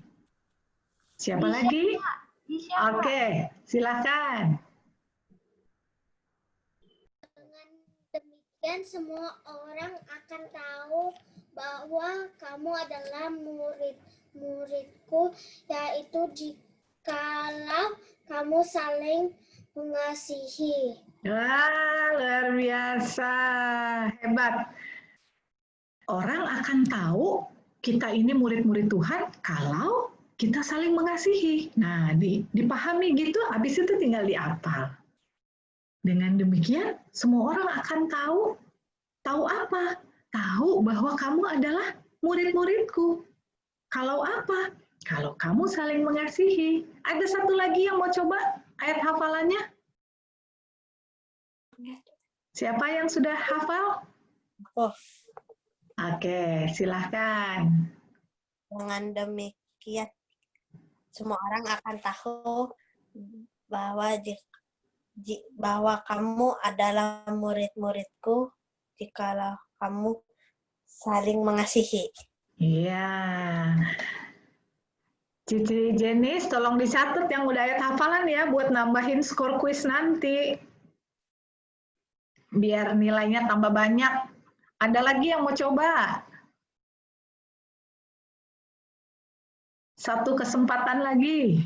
Siapa lagi? Oke, silakan. Dengan demikian semua orang akan tahu bahwa kamu adalah murid-muridku, yaitu jikalau kamu saling mengasihi. Wah, luar biasa. Hebat. Orang akan tahu kita ini murid-murid Tuhan kalau kita saling mengasihi. Nah, dipahami gitu, habis itu tinggal dihafal. Dengan demikian, semua orang akan tahu apa? Tahu bahwa kamu adalah murid-muridku. Kalau apa? Kalau kamu saling mengasihi. Ada satu lagi yang mau coba ayat hafalannya? Siapa yang sudah hafal? Oke, silahkan. Dengan demikian, semua orang akan tahu bahwa kamu adalah murid-muridku jikalau kamu saling mengasihi. Iya. Cici Jenis, tolong dicatat yang udah ayat hafalan ya buat nambahin skor kuis nanti. Biar nilainya tambah banyak. Ada lagi yang mau coba? Satu kesempatan lagi.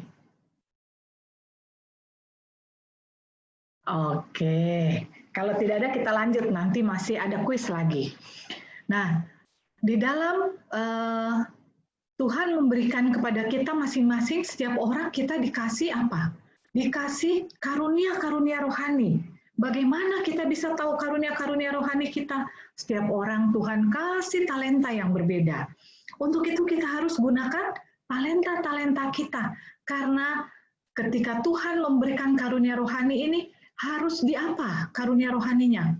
Oke, kalau tidak ada kita lanjut, nanti masih ada kuis lagi. Nah, di dalam Tuhan memberikan kepada kita masing-masing, setiap orang kita dikasih apa? Dikasih karunia-karunia rohani. Bagaimana kita bisa tahu karunia-karunia rohani kita? Setiap orang Tuhan kasih talenta yang berbeda. Untuk itu kita harus gunakan talenta-talenta kita. Karena ketika Tuhan memberikan karunia rohani ini, harus di apa karunia rohaninya?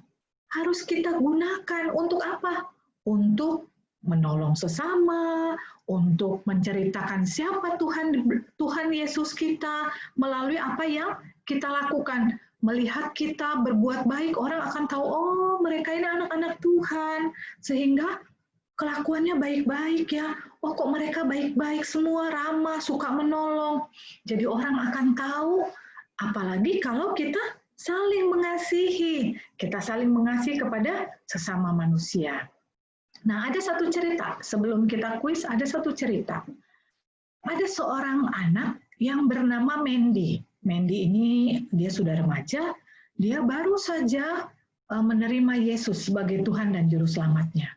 Harus kita gunakan untuk apa? Untuk menolong sesama, untuk menceritakan siapa Tuhan Yesus kita melalui apa yang kita lakukan. Melihat kita berbuat baik, orang akan tahu, oh mereka ini anak-anak Tuhan, sehingga kelakuannya baik-baik ya. Oh kok mereka baik-baik semua, ramah, suka menolong. Jadi orang akan tahu, apalagi kalau kita saling mengasihi. Kita saling mengasihi kepada sesama manusia. Nah, ada satu cerita. Sebelum kita kuis, ada satu cerita. Ada seorang anak yang bernama Mandy. Mandy ini dia sudah remaja, dia baru saja menerima Yesus sebagai Tuhan dan Juru Selamatnya.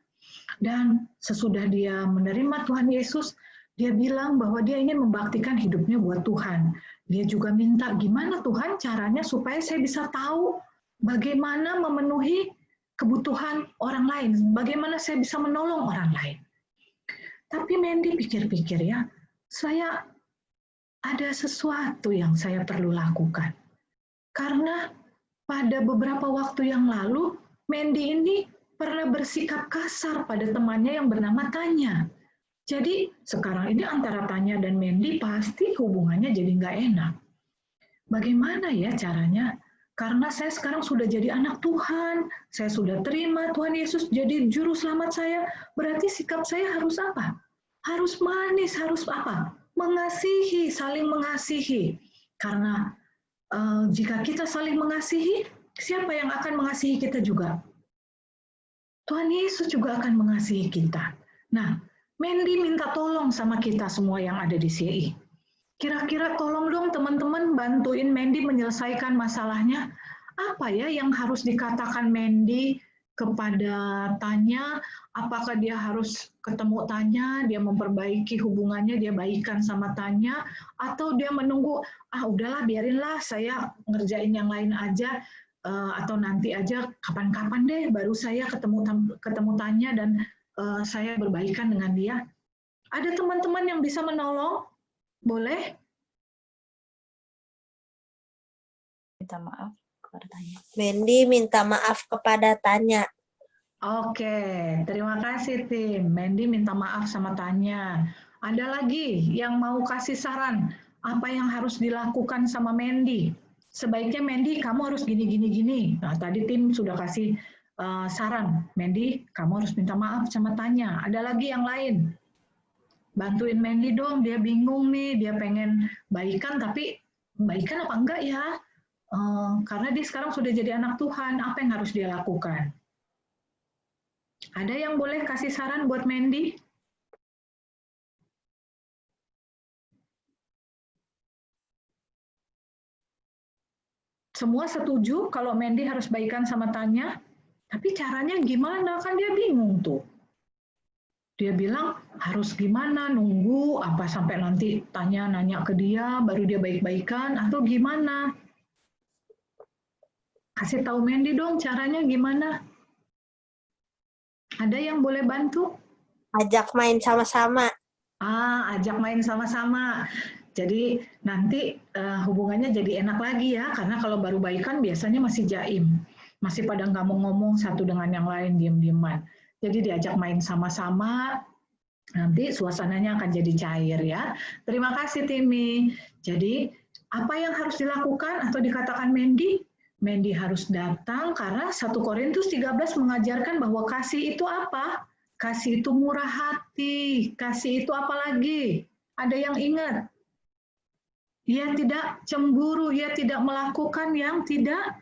Dan sesudah dia menerima Tuhan Yesus, dia bilang bahwa dia ingin membaktikan hidupnya buat Tuhan. Dia juga minta, gimana Tuhan caranya supaya saya bisa tahu bagaimana memenuhi kebutuhan orang lain, bagaimana saya bisa menolong orang lain. Tapi Mandy pikir-pikir ya, saya ada sesuatu yang saya perlu lakukan. Karena pada beberapa waktu yang lalu, Mandy ini pernah bersikap kasar pada temannya yang bernama Tanya. Jadi sekarang ini antara Tanya dan Mandy pasti hubungannya jadi nggak enak. Bagaimana ya caranya? Karena saya sekarang sudah jadi anak Tuhan, saya sudah terima Tuhan Yesus jadi juru selamat saya, berarti sikap saya harus apa? Harus manis, harus apa? Mengasihi, saling mengasihi. Karena jika kita saling mengasihi, siapa yang akan mengasihi kita juga? Tuhan Yesus juga akan mengasihi kita. Nah, Mandy minta tolong sama kita semua yang ada di CI. Kira-kira tolong dong teman-teman bantuin Mandy menyelesaikan masalahnya. Apa ya yang harus dikatakan Mandy kepada Tanya? Apakah dia harus ketemu Tanya, dia memperbaiki hubungannya, dia baikan sama Tanya, atau dia menunggu, udahlah biarinlah saya ngerjain yang lain aja, atau nanti aja kapan-kapan deh baru saya ketemu Tanya dan saya berbaikan dengan dia. Ada teman-teman yang bisa menolong? Boleh? Minta maaf kepada Tanya. Mandy minta maaf kepada Tanya. Oke, terima kasih tim. Mandy minta maaf sama Tanya. Ada lagi yang mau kasih saran apa yang harus dilakukan sama Mandy? Sebaiknya Mandy kamu harus gini. Nah, tadi tim sudah kasih saran. Mandy kamu harus minta maaf sama Tanya. Ada lagi yang lain? Bantuin Mandy dong, dia bingung nih, dia pengen baikan, tapi baikan apa enggak ya? Karena dia sekarang sudah jadi anak Tuhan, apa yang harus dia lakukan? Ada yang boleh kasih saran buat Mandy? Semua setuju kalau Mandy harus baikan sama Tanya, tapi caranya gimana? Kan dia bingung tuh. Dia bilang harus gimana, nunggu apa sampai nanti Tanya nanya ke dia, baru dia baik-baikan, atau gimana? Kasih tahu Mandy dong caranya gimana? Ada yang boleh bantu? Ajak main sama-sama. Ajak main sama-sama. Jadi nanti hubungannya jadi enak lagi ya, karena kalau baru baikan biasanya masih jaim. Masih pada nggak mau ngomong satu dengan yang lain, diem-dieman. Jadi diajak main sama-sama, nanti suasananya akan jadi cair ya. Terima kasih Timmy. Jadi apa yang harus dilakukan atau dikatakan Mandy? Mandy harus datang karena 1 Korintus 13 mengajarkan bahwa kasih itu apa? Kasih itu murah hati. Kasih itu apa lagi? Ada yang ingat? Ia tidak cemburu, ia tidak melakukan yang tidak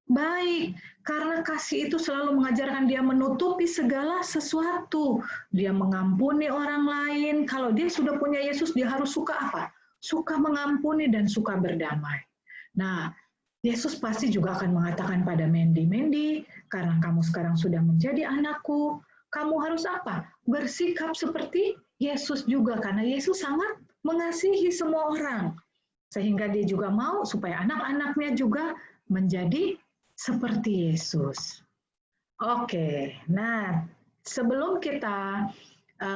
baik. Karena kasih itu selalu mengajarkan dia menutupi segala sesuatu. Dia mengampuni orang lain. Kalau dia sudah punya Yesus, dia harus suka apa? Suka mengampuni dan suka berdamai. Nah, Yesus pasti juga akan mengatakan pada Mandy, Mandy, karena kamu sekarang sudah menjadi anakku, kamu harus apa? Bersikap seperti Yesus juga, karena Yesus sangat mengasihi semua orang. Sehingga dia juga mau supaya anak-anaknya juga menjadi seperti Yesus. Oke, nah sebelum kita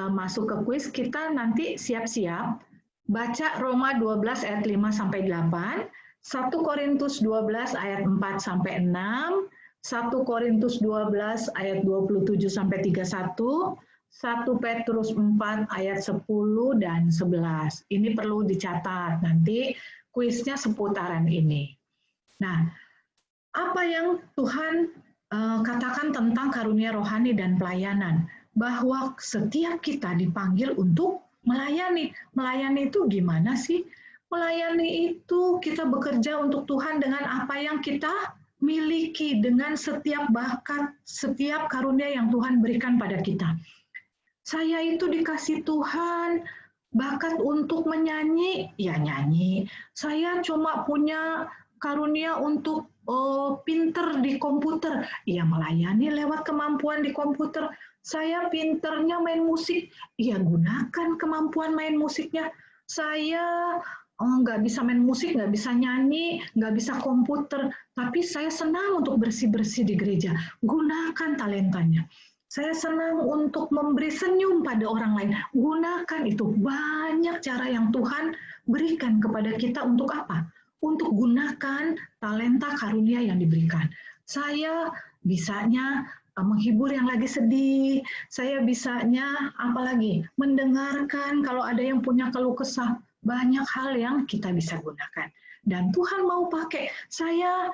masuk ke kuis, kita nanti siap-siap baca Roma 12 ayat 5-8, 1 Korintus 12 ayat 4-6, 1 Korintus 12 ayat 27-31, 1 Petrus 4 ayat 10 dan 11. Ini perlu dicatat, nanti kuisnya seputaran ini. Nah, apa yang Tuhan katakan tentang karunia rohani dan pelayanan? Bahwa setiap kita dipanggil untuk melayani. Melayani itu gimana sih? Melayani itu kita bekerja untuk Tuhan dengan apa yang kita miliki, dengan setiap bakat, setiap karunia yang Tuhan berikan pada kita. Saya itu dikasih Tuhan bakat untuk menyanyi, ya nyanyi. Saya cuma punya karunia untuk pinter di komputer, ya melayani lewat kemampuan di komputer. Saya pinternya main musik, ya gunakan kemampuan main musiknya. Saya nggak bisa main musik, nggak bisa nyanyi, nggak bisa komputer, tapi saya senang untuk bersih-bersih di gereja. Gunakan talentanya. Saya senang untuk memberi senyum pada orang lain. Gunakan itu. Banyak cara yang Tuhan berikan kepada kita untuk apa? Untuk gunakan talenta karunia yang diberikan. Saya bisanya menghibur yang lagi sedih. Saya bisanya apalagi mendengarkan kalau ada yang punya keluh kesah. Banyak hal yang kita bisa gunakan. Dan Tuhan mau pakai. Saya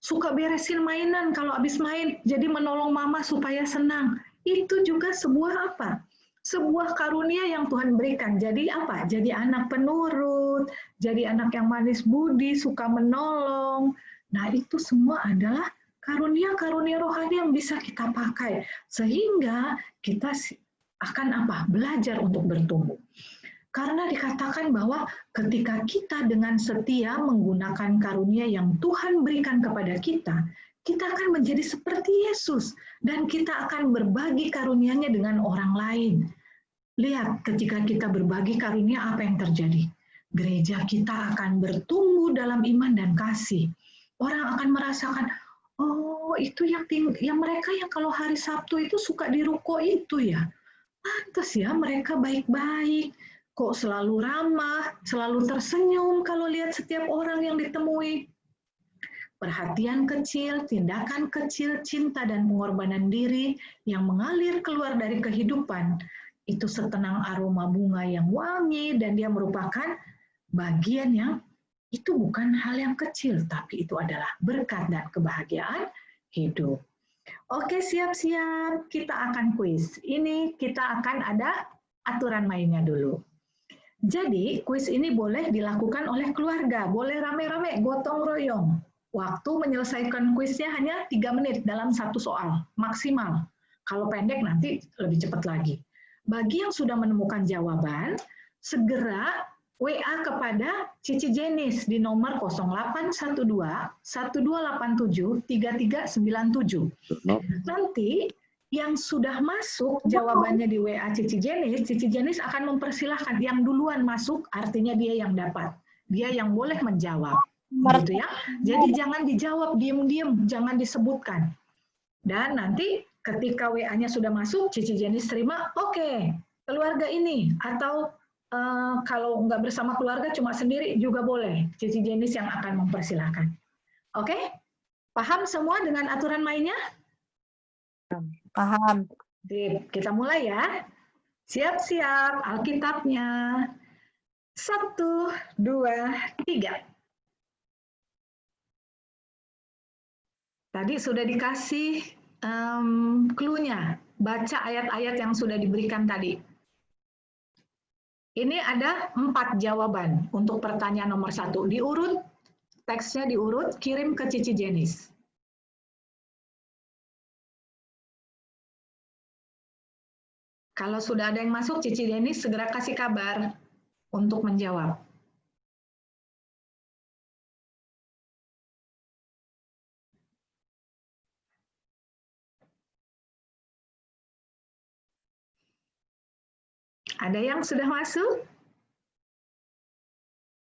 suka beresin mainan kalau habis main, jadi menolong mama supaya senang. Itu juga sebuah apa? Sebuah karunia yang Tuhan berikan. Jadi apa? Jadi anak penurut, jadi anak yang manis budi, suka menolong. Nah, itu semua adalah karunia-karunia rohani yang bisa kita pakai. Sehingga kita akan apa? Belajar untuk bertumbuh. Karena dikatakan bahwa ketika kita dengan setia menggunakan karunia yang Tuhan berikan kepada kita, kita akan menjadi seperti Yesus. Dan kita akan berbagi karunia-Nya dengan orang lain. Lihat, ketika kita berbagi karunia, apa yang terjadi? Gereja kita akan bertumbuh dalam iman dan kasih. Orang akan merasakan, oh itu yang mereka yang kalau hari Sabtu itu suka di ruko itu ya. Pantes ya, mereka baik-baik. Kok selalu ramah, selalu tersenyum kalau lihat setiap orang yang ditemui. Perhatian kecil, tindakan kecil, cinta dan pengorbanan diri yang mengalir keluar dari kehidupan, itu setenang aroma bunga yang wangi dan dia merupakan bagian yang itu bukan hal yang kecil, tapi itu adalah berkat dan kebahagiaan hidup. Oke, siap-siap, kita akan kuis. Ini kita akan ada aturan mainnya dulu. Jadi, kuis ini boleh dilakukan oleh keluarga, boleh rame-rame, gotong royong. Waktu menyelesaikan kuisnya hanya 3 menit dalam satu soal, maksimal. Kalau pendek nanti lebih cepat lagi. Bagi yang sudah menemukan jawaban, segera WA kepada Cici Jenis di nomor 0812 1287 3397. Nanti yang sudah masuk jawabannya di WA Cici Jenis akan mempersilahkan yang duluan masuk, artinya dia yang dapat. Dia yang boleh menjawab. Gitu ya. Jadi jangan dijawab diam-diam, jangan disebutkan. Dan nanti ketika WA-nya sudah masuk, Cici Jenis terima, oke, keluarga ini. Atau kalau nggak bersama keluarga, cuma sendiri juga boleh. Cici Jenis yang akan mempersilahkan. Oke? Paham semua dengan aturan mainnya? Paham. Kita mulai ya. Siap-siap Alkitabnya. 1, 2, 3. Tadi sudah dikasih clue-nya. Baca ayat-ayat yang sudah diberikan tadi. Ini ada 4 jawaban untuk pertanyaan nomor 1. Diurut, teksnya diurut, kirim ke Cici Jenis. Kalau sudah ada yang masuk, Cici Jenis segera kasih kabar untuk menjawab. Ada yang sudah masuk?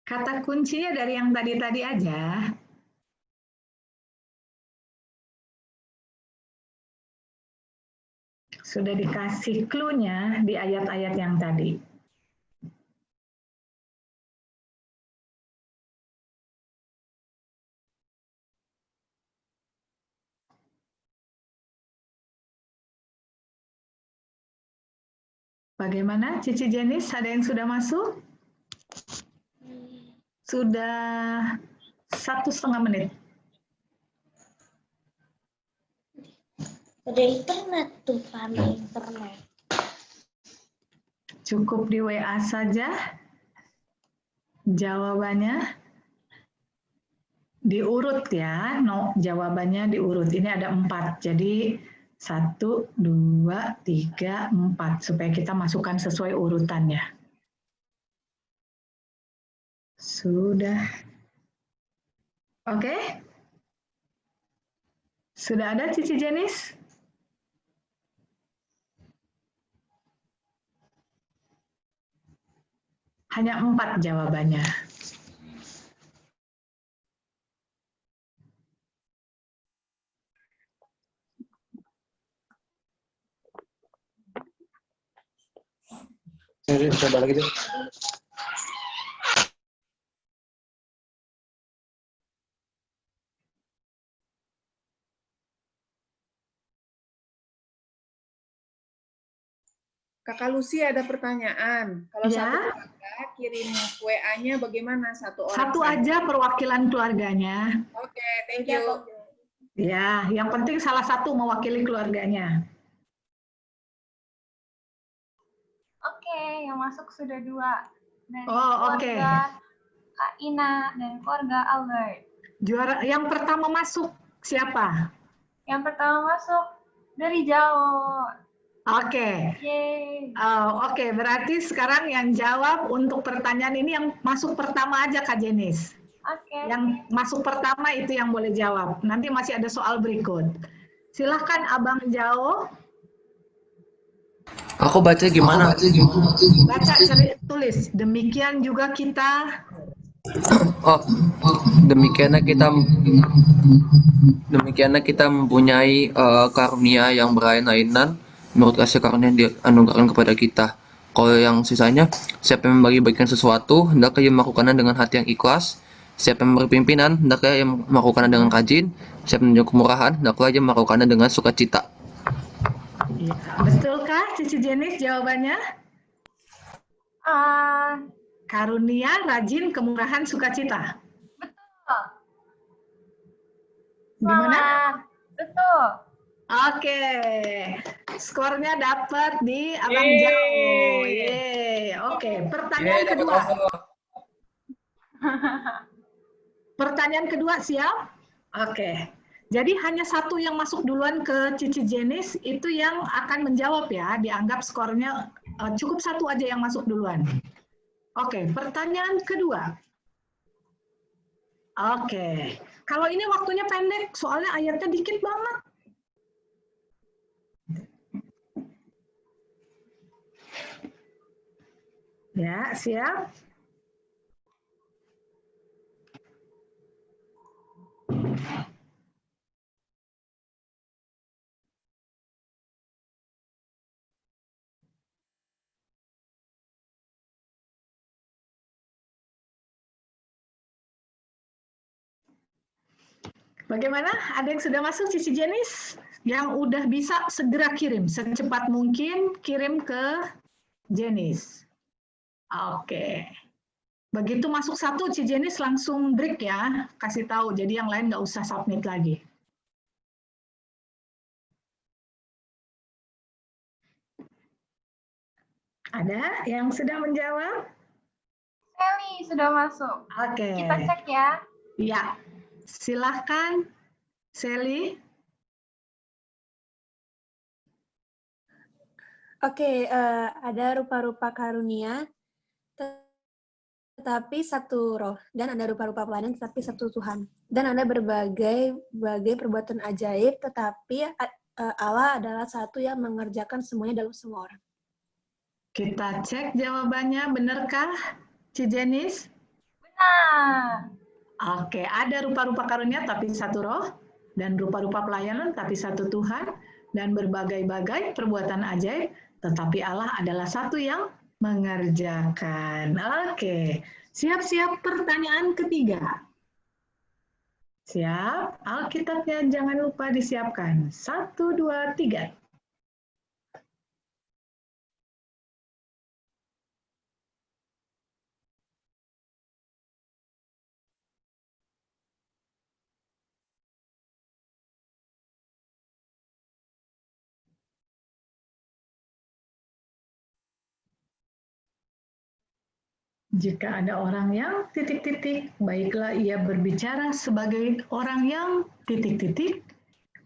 Kata kuncinya dari yang tadi-tadi aja. Sudah dikasih clue-nya di ayat-ayat yang tadi. Bagaimana, Cici Jenis? Ada yang sudah masuk? Sudah 1,5 menit. Ada internet tuh, kami internet. Cukup di WA saja. Jawabannya diurut ya. No, jawabannya diurut. Ini ada 4. Jadi 1, 2, 3, 4. Supaya kita masukkan sesuai urutannya. Sudah. Oke? Sudah ada Cici Jenis? Hanya 4 jawabannya. Coba lagi deh. Kakak Lucy ada pertanyaan. Kalau Ya. satu keluarga kirim WA-nya bagaimana? Satu orang Satu saja? aja perwakilan keluarganya. Oke, thank you. Ya, yang penting salah satu mewakili keluarganya. Oke, yang masuk sudah 2. Dari Oh, oke. keluarga Kak Ina dan keluarga Albert. Juara yang pertama masuk siapa? Yang pertama masuk dari Jawa. Oke. Yeay. Oke, berarti sekarang yang jawab untuk pertanyaan ini yang masuk pertama aja Kak Jenis. Oke. Yang masuk pertama itu yang boleh jawab. Nanti masih ada soal berikut. Silahkan Abang Jao. Aku baca gimana? Baca, tulis. Demikian juga kita. Oh, demikianlah kita mempunyai karunia yang berlainan menurut kasih karunia yang dianugerahkan kepada kita. Kalau yang sisanya, siapa yang membagi-bagikan sesuatu, hendaklah ia melakukannya dengan hati yang ikhlas. Siapa yang memberi pimpinan, hendaklah ia melakukannya dengan rajin. Siapa yang menunjuk kemurahan, hendaklah ia melakukannya dengan sukacita. Ya, betulkah Cici Jenis jawabannya? Karunia, rajin, kemurahan, sukacita. Betul. Gimana? Betul. Oke, skornya dapat di Abang Jao. Yeay. Oke, pertanyaan kedua. Pertanyaan kedua siap? Oke. Jadi hanya satu yang masuk duluan ke Cici Jenis itu yang akan menjawab ya. Dianggap skornya cukup satu aja yang masuk duluan. Oke, pertanyaan kedua. Oke, kalau ini waktunya pendek, soalnya ayatnya dikit banget. Ya, siap? Bagaimana? Ada yang sudah masuk Cici Jenis? Yang udah bisa segera kirim, secepat mungkin kirim ke Jenis. Oke. Begitu masuk satu, Cici Jenis langsung break ya, kasih tahu. Jadi yang lain nggak usah submit lagi. Ada yang sudah menjawab? Sally sudah masuk. Oke. Kita cek ya. Ya, silahkan Sally. Oke, ada rupa-rupa karunia, tetapi satu roh. Dan ada rupa-rupa pelayanan, tetapi satu Tuhan. Dan ada berbagai perbuatan ajaib, tetapi Allah adalah satu yang mengerjakan semuanya dalam semua orang. Kita cek jawabannya, benarkah, Cijenis? Benar. Oke, ada rupa-rupa karunia tapi satu roh, dan rupa-rupa pelayanan tapi satu Tuhan, dan berbagai-bagai perbuatan ajaib, tetapi Allah adalah satu yang mengerjakan. Oke, siap-siap pertanyaan ketiga. Siap, Alkitabnya jangan lupa disiapkan. 1, 2, 3. Jika ada orang yang titik-titik, baiklah ia berbicara sebagai orang yang titik-titik,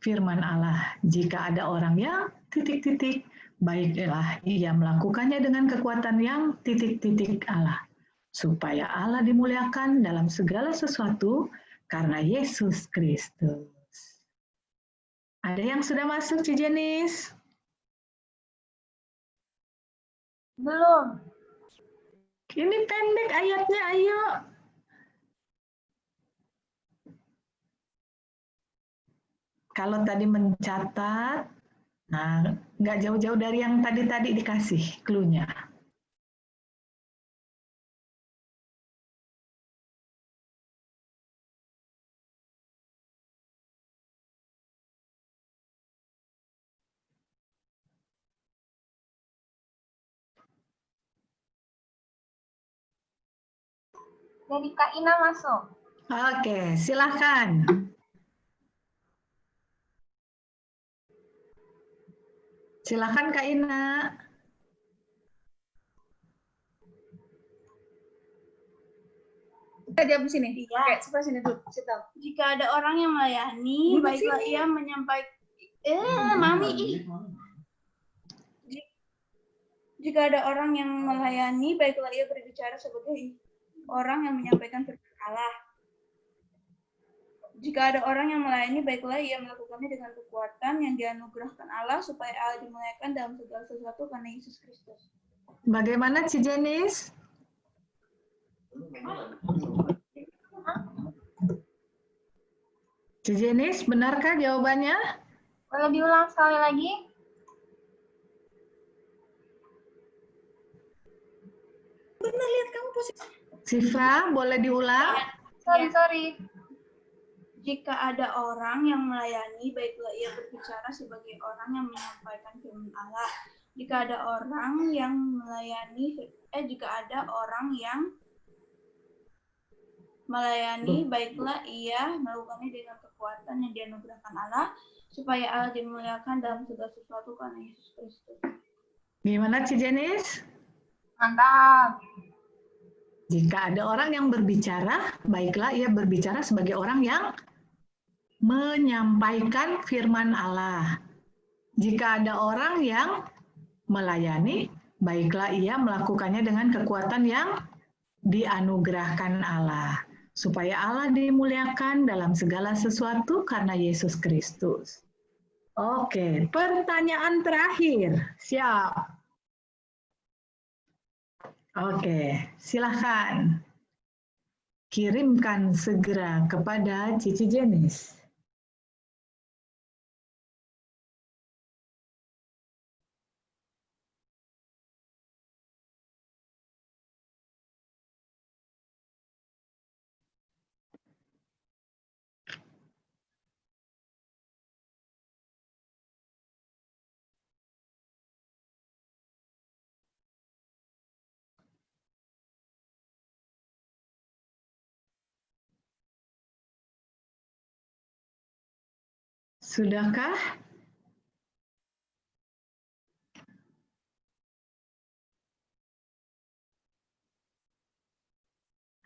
firman Allah. Jika ada orang yang titik-titik, baiklah ia melakukannya dengan kekuatan yang titik-titik Allah. Supaya Allah dimuliakan dalam segala sesuatu karena Yesus Kristus. Ada yang sudah masuk, Cijenis? Belum. Ini pendek ayatnya, ayo. Kalau tadi mencatat, nah nggak jauh-jauh dari yang tadi dikasih clue-nya. Dari Kak Ina masuk. Oke, silahkan. Silahkan Kak Ina. Kita jawab di sini. Oke, sebelah sini dulu. Jika ada orang yang melayani, baiklah ia menyampaikan. Mami. Jika ada orang yang melayani, baiklah ia berbicara sebagai orang yang menyampaikan firman Allah. Jika ada orang yang melayani, baiklah ia melakukannya dengan kekuatan yang dianugerahkan Allah, supaya Allah dimuliakan dalam segala sesuatu karena Yesus Kristus. Bagaimana Cijenis? Cijenis, benarkah jawabannya? Boleh diulang sekali lagi? Benar, lihat kamu posisi. Siva, boleh diulang? Sorry. Jika ada orang yang melayani, baiklah ia berbicara sebagai orang yang menyampaikan firman Allah. Jika ada orang yang melayani, baiklah ia melakukannya dengan kekuatan yang dianugerahkan Allah, supaya Allah dimuliakan dalam segala sesuatu karena Yesus Kristus. Gimana Cijenis? Mantap. Jika ada orang yang berbicara, baiklah ia berbicara sebagai orang yang menyampaikan firman Allah. Jika ada orang yang melayani, baiklah ia melakukannya dengan kekuatan yang dianugerahkan Allah, supaya Allah dimuliakan dalam segala sesuatu karena Yesus Kristus. Oke, pertanyaan terakhir. Siap. Oke, silahkan. Kirimkan segera kepada Cici Jenis. Sudahkah?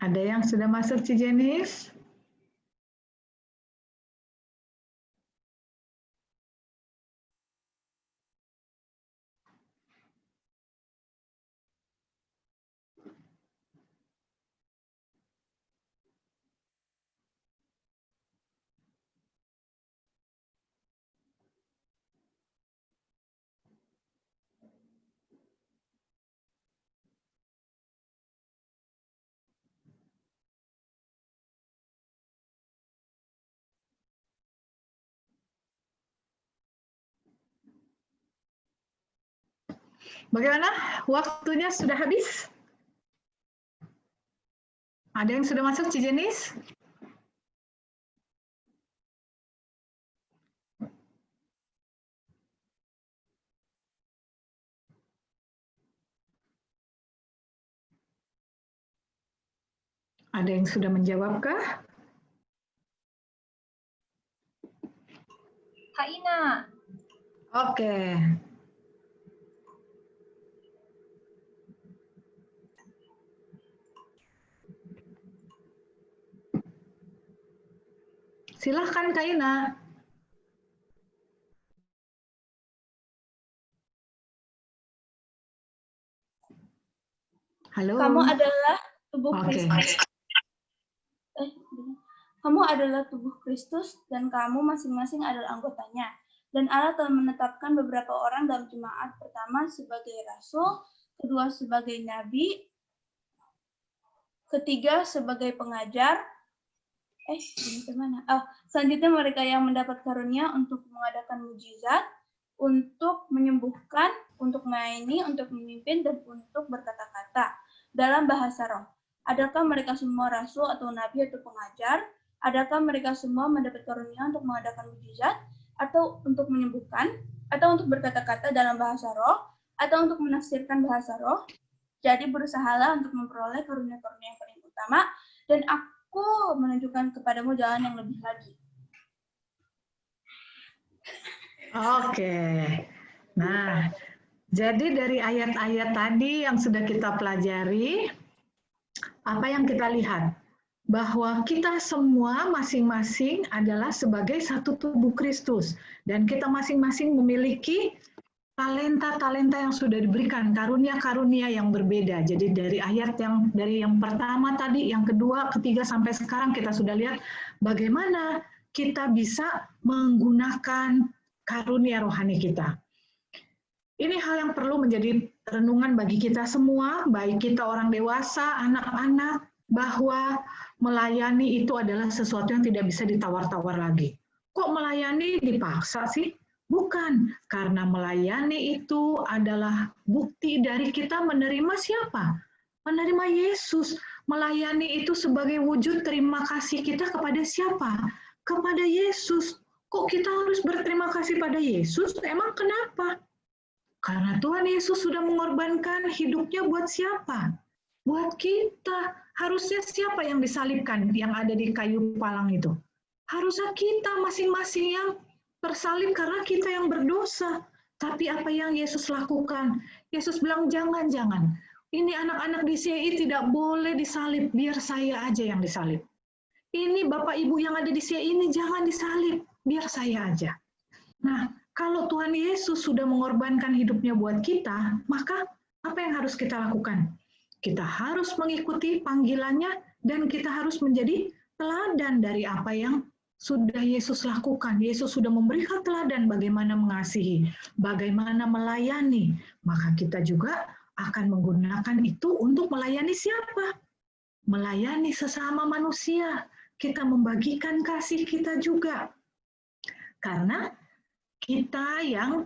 Ada yang sudah masuk, Cijenis? Bagaimana? Waktunya sudah habis? Ada yang sudah masuk, Cijenis? Ada yang sudah menjawabkah? Kak Ina. Oke. Silahkan, Kak Ina. Halo. Kamu adalah tubuh Oke. Kristus. Kamu adalah tubuh Kristus dan kamu masing-masing adalah anggotanya. Dan Allah telah menetapkan beberapa orang dalam jemaat, pertama sebagai rasul, kedua sebagai nabi, ketiga sebagai pengajar. Selanjutnya mereka yang mendapat karunia untuk mengadakan mujizat, untuk menyembuhkan, untuk melayani, untuk memimpin, dan untuk berkata-kata dalam bahasa roh. Adakah mereka semua rasul atau nabi atau pengajar? Adakah mereka semua mendapat karunia untuk mengadakan mujizat, atau untuk menyembuhkan, atau untuk berkata-kata dalam bahasa roh, atau untuk menafsirkan bahasa roh? Jadi berusahalah untuk memperoleh karunia-karunia yang paling utama, dan aku menunjukkan kepadamu jalan yang lebih lagi. Oke. Nah, jadi dari ayat-ayat tadi yang sudah kita pelajari, apa yang kita lihat? Bahwa kita semua masing-masing adalah sebagai satu tubuh Kristus. Dan kita masing-masing memiliki talenta-talenta yang sudah diberikan, karunia-karunia yang berbeda. Jadi dari ayat yang pertama tadi, yang kedua, ketiga, sampai sekarang kita sudah lihat bagaimana kita bisa menggunakan karunia rohani kita. Ini hal yang perlu menjadi renungan bagi kita semua, baik kita orang dewasa, anak-anak, bahwa melayani itu adalah sesuatu yang tidak bisa ditawar-tawar lagi. Kok melayani dipaksa sih? Bukan, karena melayani itu adalah bukti dari kita menerima siapa? Menerima Yesus. Melayani itu sebagai wujud terima kasih kita kepada siapa? Kepada Yesus. Kok kita harus berterima kasih pada Yesus? Emang kenapa? Karena Tuhan Yesus sudah mengorbankan hidupnya buat siapa? Buat kita. Harusnya siapa yang disalibkan, yang ada di kayu palang itu? Harusnya kita masing-masing yang tersalib karena kita yang berdosa. Tapi apa yang Yesus lakukan? Yesus bilang, jangan. Ini anak-anak di CI tidak boleh disalib, biar saya aja yang disalib. Ini Bapak Ibu yang ada di CI ini jangan disalib, biar saya aja. Nah, kalau Tuhan Yesus sudah mengorbankan hidupnya buat kita, maka apa yang harus kita lakukan? Kita harus mengikuti panggilannya dan kita harus menjadi teladan dari apa yang sudah Yesus lakukan. Yesus sudah memberikan teladan bagaimana mengasihi, bagaimana melayani. Maka kita juga akan menggunakan itu untuk melayani siapa? Melayani sesama manusia. Kita membagikan kasih kita juga. Karena kita yang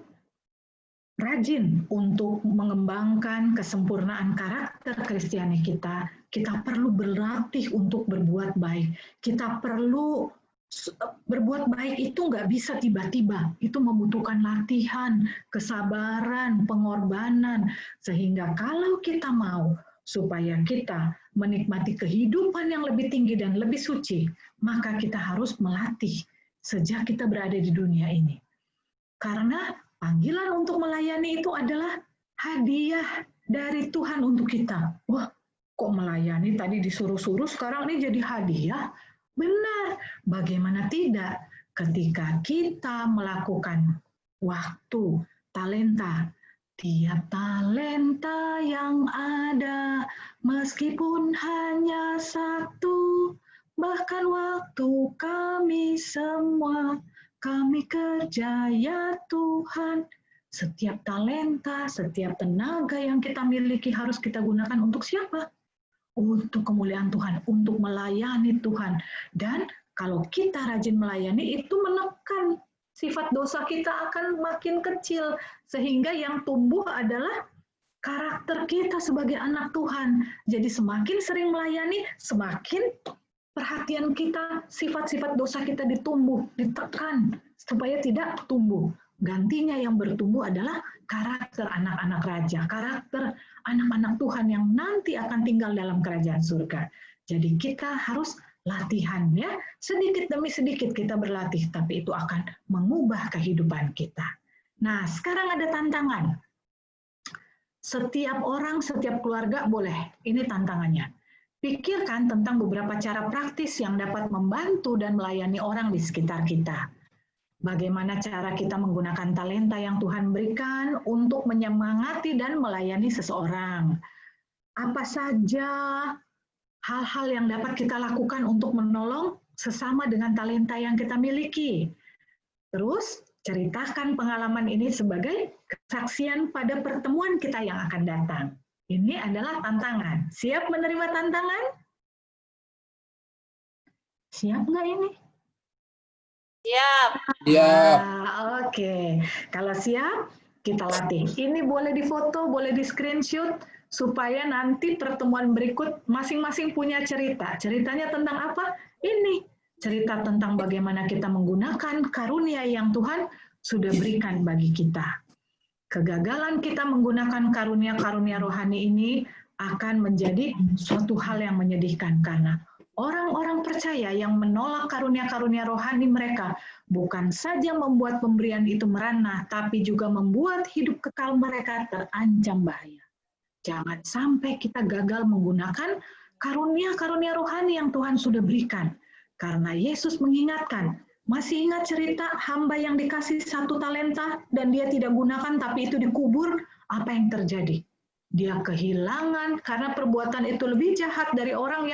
rajin untuk mengembangkan kesempurnaan karakter Kristiani kita, kita perlu berlatih untuk berbuat baik. Kita perlu berbuat baik itu nggak bisa tiba-tiba, itu membutuhkan latihan, kesabaran, pengorbanan, sehingga kalau kita mau supaya kita menikmati kehidupan yang lebih tinggi dan lebih suci, maka kita harus melatih sejak kita berada di dunia ini. Karena panggilan untuk melayani itu adalah hadiah dari Tuhan untuk kita. Wah, Kok melayani tadi disuruh-suruh, sekarang ini jadi hadiah? Benar, bagaimana tidak ketika kita melakukan waktu, talenta, tiap talenta yang ada, meskipun hanya satu, bahkan waktu kami semua, kami kerja ya Tuhan. Setiap talenta, setiap tenaga yang kita miliki harus kita gunakan untuk siapa? Untuk kemuliaan Tuhan, untuk melayani Tuhan. Dan kalau kita rajin melayani, itu menekan sifat dosa kita akan makin kecil. Sehingga yang tumbuh adalah karakter kita sebagai anak Tuhan. Jadi semakin sering melayani, semakin perhatian kita, sifat-sifat dosa kita ditumbuh, ditekan, supaya tidak tumbuh. Gantinya yang bertumbuh adalah karakter anak-anak raja, karakter anak-anak Tuhan yang nanti akan tinggal dalam kerajaan surga. Jadi kita harus latihan ya, sedikit demi sedikit kita berlatih, tapi itu akan mengubah kehidupan kita. Nah, sekarang ada tantangan. Setiap orang, setiap keluarga boleh, ini tantangannya. Pikirkan tentang beberapa cara praktis yang dapat membantu dan melayani orang di sekitar kita. Bagaimana cara kita menggunakan talenta yang Tuhan berikan untuk menyemangati dan melayani seseorang. Apa saja hal-hal yang dapat kita lakukan untuk menolong sesama dengan talenta yang kita miliki. Terus, ceritakan pengalaman ini sebagai kesaksian pada pertemuan kita yang akan datang. Ini adalah tantangan. Siap menerima tantangan? Siap nggak ini? Siap. Siap. Oke. Kalau siap, kita latih. Ini boleh difoto, boleh di-screenshot, supaya nanti pertemuan berikut masing-masing punya cerita. Ceritanya tentang apa? Ini. Cerita tentang bagaimana kita menggunakan karunia yang Tuhan sudah berikan bagi kita. Kegagalan kita menggunakan karunia-karunia rohani ini akan menjadi suatu hal yang menyedihkan, karena orang-orang percaya yang menolak karunia-karunia rohani mereka bukan saja membuat pemberian itu merana, tapi juga membuat hidup kekal mereka terancam bahaya. Jangan sampai kita gagal menggunakan karunia-karunia rohani yang Tuhan sudah berikan. Karena Yesus mengingatkan, masih ingat cerita hamba yang dikasih 1 talenta dan dia tidak gunakan tapi itu dikubur, apa yang terjadi? Dia kehilangan karena perbuatan itu lebih jahat dari orang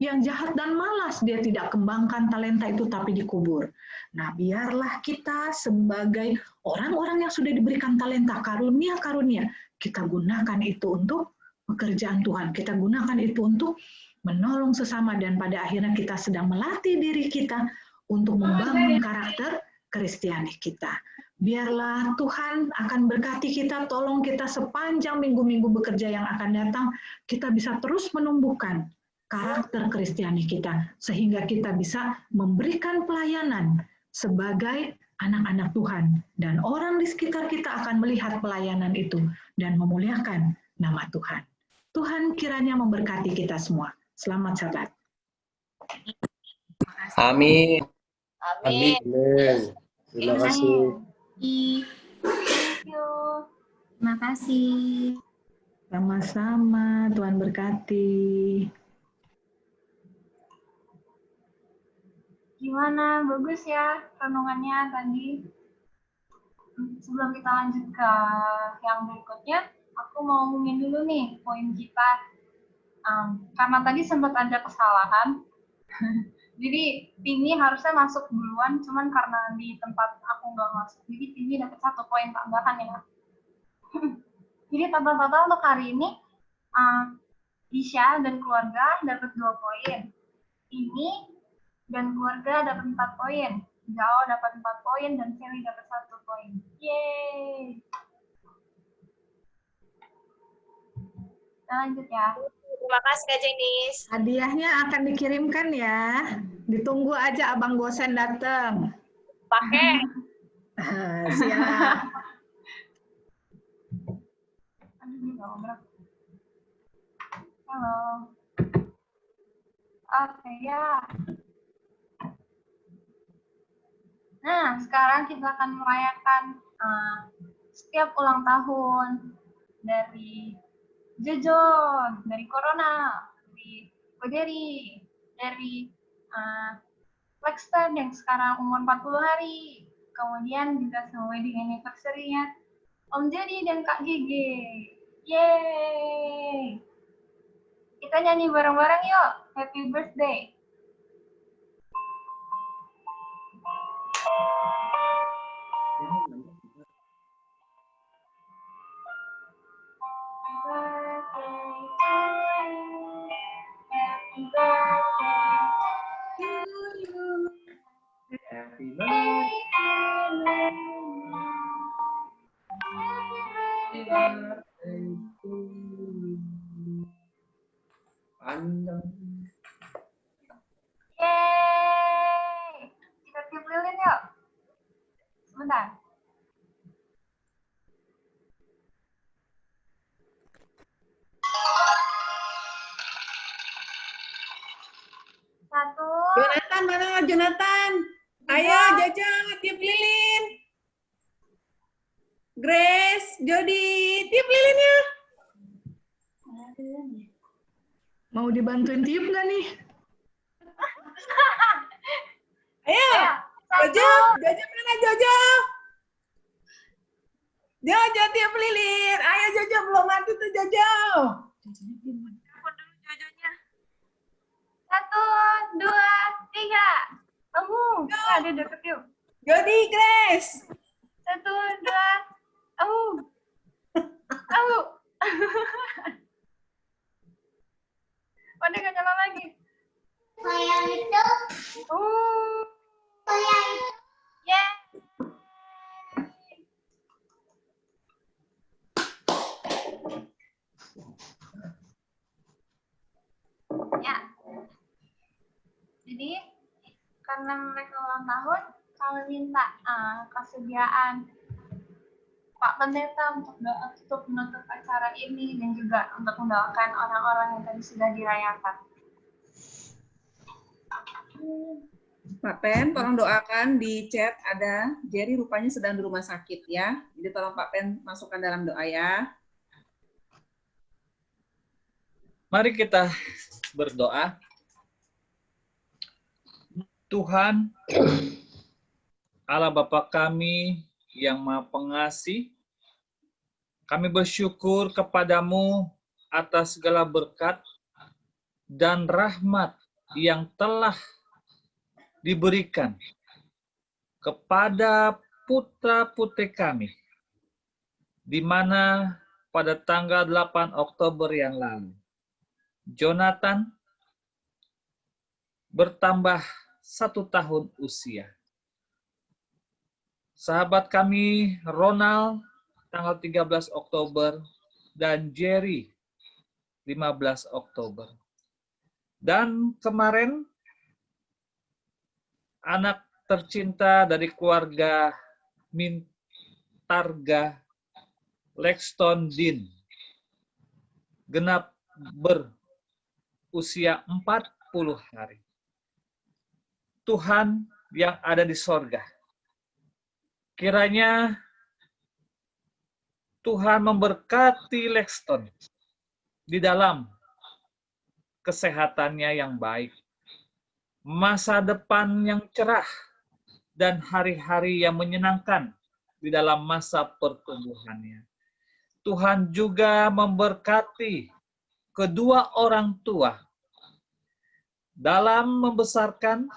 yang jahat dan malas, dia tidak kembangkan talenta itu tapi dikubur. Nah, biarlah kita sebagai orang-orang yang sudah diberikan talenta, karunia-karunia, kita gunakan itu untuk pekerjaan Tuhan. Kita gunakan itu untuk menolong sesama, dan pada akhirnya kita sedang melatih diri kita untuk membangun karakter Kristiani kita. Biarlah Tuhan akan berkati kita, tolong kita sepanjang minggu-minggu bekerja yang akan datang, kita bisa terus menumbuhkan karakter Kristiani kita, sehingga kita bisa memberikan pelayanan sebagai anak-anak Tuhan, dan orang di sekitar kita akan melihat pelayanan itu dan memuliakan nama Tuhan. Tuhan kiranya memberkati kita semua. Selamat Sabat. Amin. Amin. Terima kasih. Thank you. Terima kasih. Sama-sama, Tuhan berkati. Gimana? Bagus ya renungannya tadi. Sebelum kita lanjut ke yang berikutnya, aku mau ngomongin dulu nih poin kita. Karena tadi sempat ada kesalahan, jadi Tini harusnya masuk duluan, cuman karena di tempat aku nggak masuk, jadi Tini dapat 1 poin tambahan ya. Jadi total untuk hari ini, Isya dan keluarga dapat 2 poin. Ini dan keluarga dapat 4 poin. Jao dapat 4 poin dan Sally dapat 1 poin. Yeay. Kita lanjut ya. Terima kasih Kak Jenis. Hadiahnya akan dikirimkan ya. Ditunggu aja Abang Gosen datang. Pakai. Siap. Halo. Oke ya. Nah, sekarang kita akan merayakan setiap ulang tahun dari Jojo dari Corona, dari Koderi, dari Lexton yang sekarang umur 40 hari. Kemudian juga sama wedding anniversary-nya Om Jadi dan Kak Gigi. Yeay! Kita nyanyi bareng-bareng yuk. Happy birthday. Happy birthday to you. Happy birthday to you. Panjang. Yeay! Kita tiup lilin yuk. Sebentar. Satu. Jonathan, mana Jonathan? Ayo, Jojo, tiup lilin. Grace, Jody, tiup lilinnya. Mau dibantuin tiup nggak nih? Ayo, Jojo, Jojo mana Jojo? Jojo tiup lilin. Ayo Jojo, belum mati tuh Jojo. Satu, dua, tiga. Ada deket yuk. Jody, Grace. Satu, dua, Pada nggak nyala lagi. Saya itu. Saya itu. Yeah. Ya. Jadi karena mereka ulang tahun, kami minta kesediaan Pak Pendeta untuk doa tutup menutup acara ini dan juga untuk mendoakan orang-orang yang tadi sudah dirayakan. Pak Pen, tolong doakan di chat ada Jerry rupanya sedang di rumah sakit ya. Jadi tolong Pak Pen masukkan dalam doa ya. Mari kita berdoa. Tuhan, Allah Bapa kami yang Maha Pengasih, kami bersyukur kepadamu atas segala berkat dan rahmat yang telah diberikan kepada putra-putri kami, di mana pada tanggal 8 Oktober yang lalu, Jonathan bertambah 1 tahun usia. Sahabat kami Ronald tanggal 13 Oktober dan Jerry 15 Oktober. Dan kemarin anak tercinta dari keluarga Mintarga Lexton Dean genap berusia 40 hari. Tuhan yang ada di sorga, kiranya Tuhan memberkati Lexton di dalam kesehatannya yang baik, masa depan yang cerah, dan hari-hari yang menyenangkan di dalam masa pertumbuhannya. Tuhan juga memberkati kedua orang tua dalam membesarkan,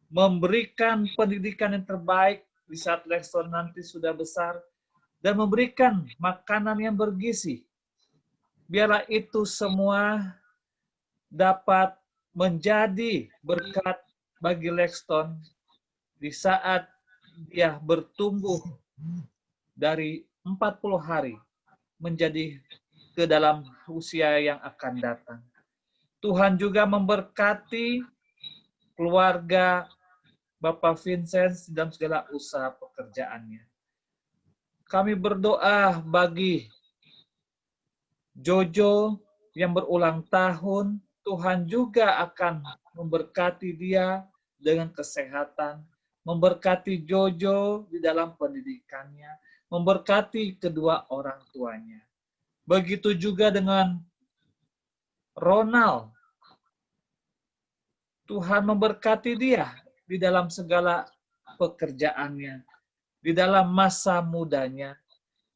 memberikan pendidikan yang terbaik di saat Lexton nanti sudah besar, dan memberikan makanan yang bergizi. Biarlah itu semua dapat menjadi berkat bagi Lexton di saat dia bertumbuh dari 40 hari menjadi ke dalam usia yang akan datang. Tuhan juga memberkati keluarga Bapak Vincent dalam segala usaha pekerjaannya. Kami berdoa bagi Jojo yang berulang tahun, Tuhan juga akan memberkati dia dengan kesehatan, memberkati Jojo di dalam pendidikannya, memberkati kedua orang tuanya. Begitu juga dengan Ronald. Tuhan memberkati dia di dalam segala pekerjaannya, di dalam masa mudanya.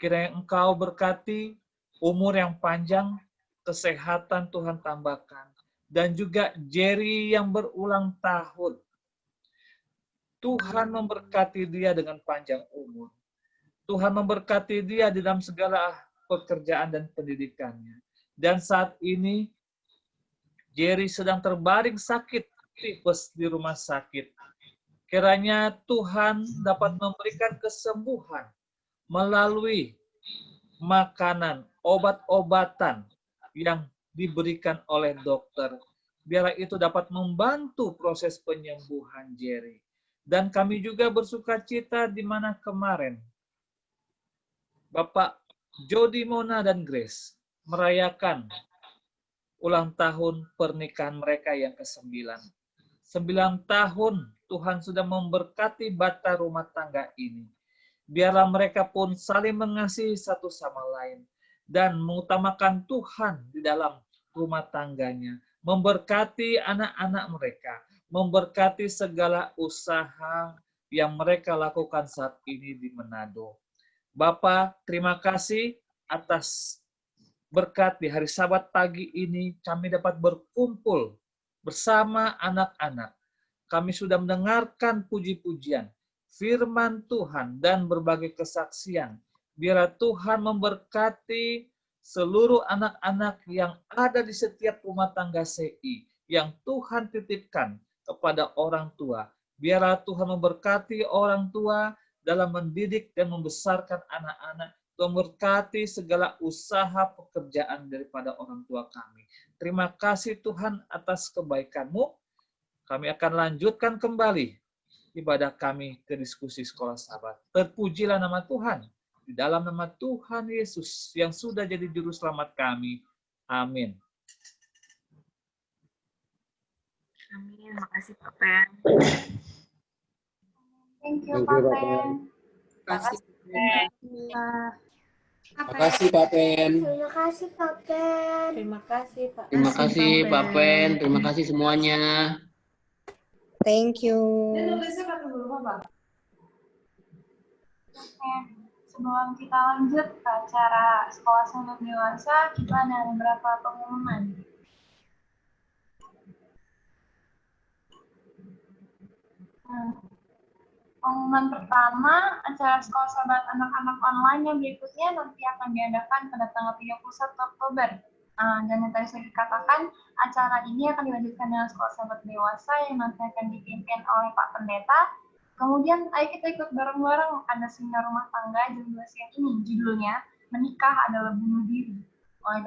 Kiranya Engkau berkati umur yang panjang, kesehatan Tuhan tambahkan. Dan juga Jerry yang berulang tahun. Tuhan memberkati dia dengan panjang umur. Tuhan memberkati dia di dalam segala pekerjaan dan pendidikannya. Dan saat ini, Jerry sedang terbaring sakit tipes di rumah sakit. Kiranya Tuhan dapat memberikan kesembuhan melalui makanan, obat-obatan yang diberikan oleh dokter. Biarlah itu dapat membantu proses penyembuhan Jerry. Dan kami juga bersuka cita di mana kemarin Bapak Jody, Mona, dan Grace merayakan ulang tahun pernikahan mereka yang ke-9. 9 tahun Tuhan sudah memberkati bata rumah tangga ini. Biarlah mereka pun saling mengasihi satu sama lain dan mengutamakan Tuhan di dalam rumah tangganya. Memberkati anak-anak mereka, memberkati segala usaha yang mereka lakukan saat ini di Manado. Bapak, terima kasih atas berkat di hari Sabat pagi ini kami dapat berkumpul bersama anak-anak. Kami sudah mendengarkan puji-pujian, firman Tuhan, dan berbagai kesaksian. Biarlah Tuhan memberkati seluruh anak-anak yang ada di setiap rumah tangga CI, yang Tuhan titipkan kepada orang tua. Biarlah Tuhan memberkati orang tua dalam mendidik dan membesarkan anak-anak, memberkati segala usaha pekerjaan daripada orang tua kami. Terima kasih Tuhan atas kebaikan-Mu. Kami akan lanjutkan kembali ibadah kami ke diskusi sekolah Sabat. Terpujilah nama Tuhan. Di dalam nama Tuhan Yesus yang sudah jadi juru selamat kami. Amin. Amin. Makasih Pak Pen. Thank you, Pak Pen. Terima kasih Pak Pen. Terima kasih Pak Pen. Terima kasih Pak. Terima kasih Pak Pen. Terima kasih semuanya. Thank you. Oke, sebelum kita lanjut ke acara sekolah sahabat dewasa, kita ada beberapa pengumuman. Pengumuman pertama, acara sekolah sahabat anak-anak online yang berikutnya nanti akan diadakan pada tanggal 31 Oktober. Dan yang tadi saya katakan, acara ini akan dilanjutkan dengan sekolah sahabat dewasa yang nanti akan dipimpin oleh Pak Pendeta. Kemudian, ayo kita ikut bareng-bareng ada seminar rumah tangga jam 2 siang ini. Judulnya, Menikah Adalah Bunuh Diri, oleh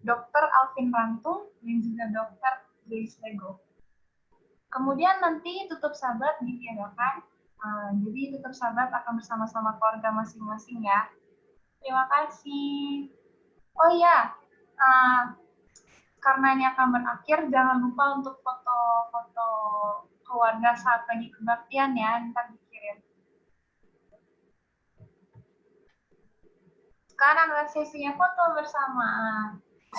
Dr. Alvin Rantung dan juga Dr. Grace Lego. Kemudian nanti tutup sahabat ditiadakan. Jadi tutup sahabat akan bersama-sama keluarga masing-masing ya. Terima kasih. Oh iya, karena ini akan berakhir, jangan lupa untuk foto-foto keluarga saat lagi kebaktian ya, ntar dikirim. Sekarang adalah sesinya foto bersama.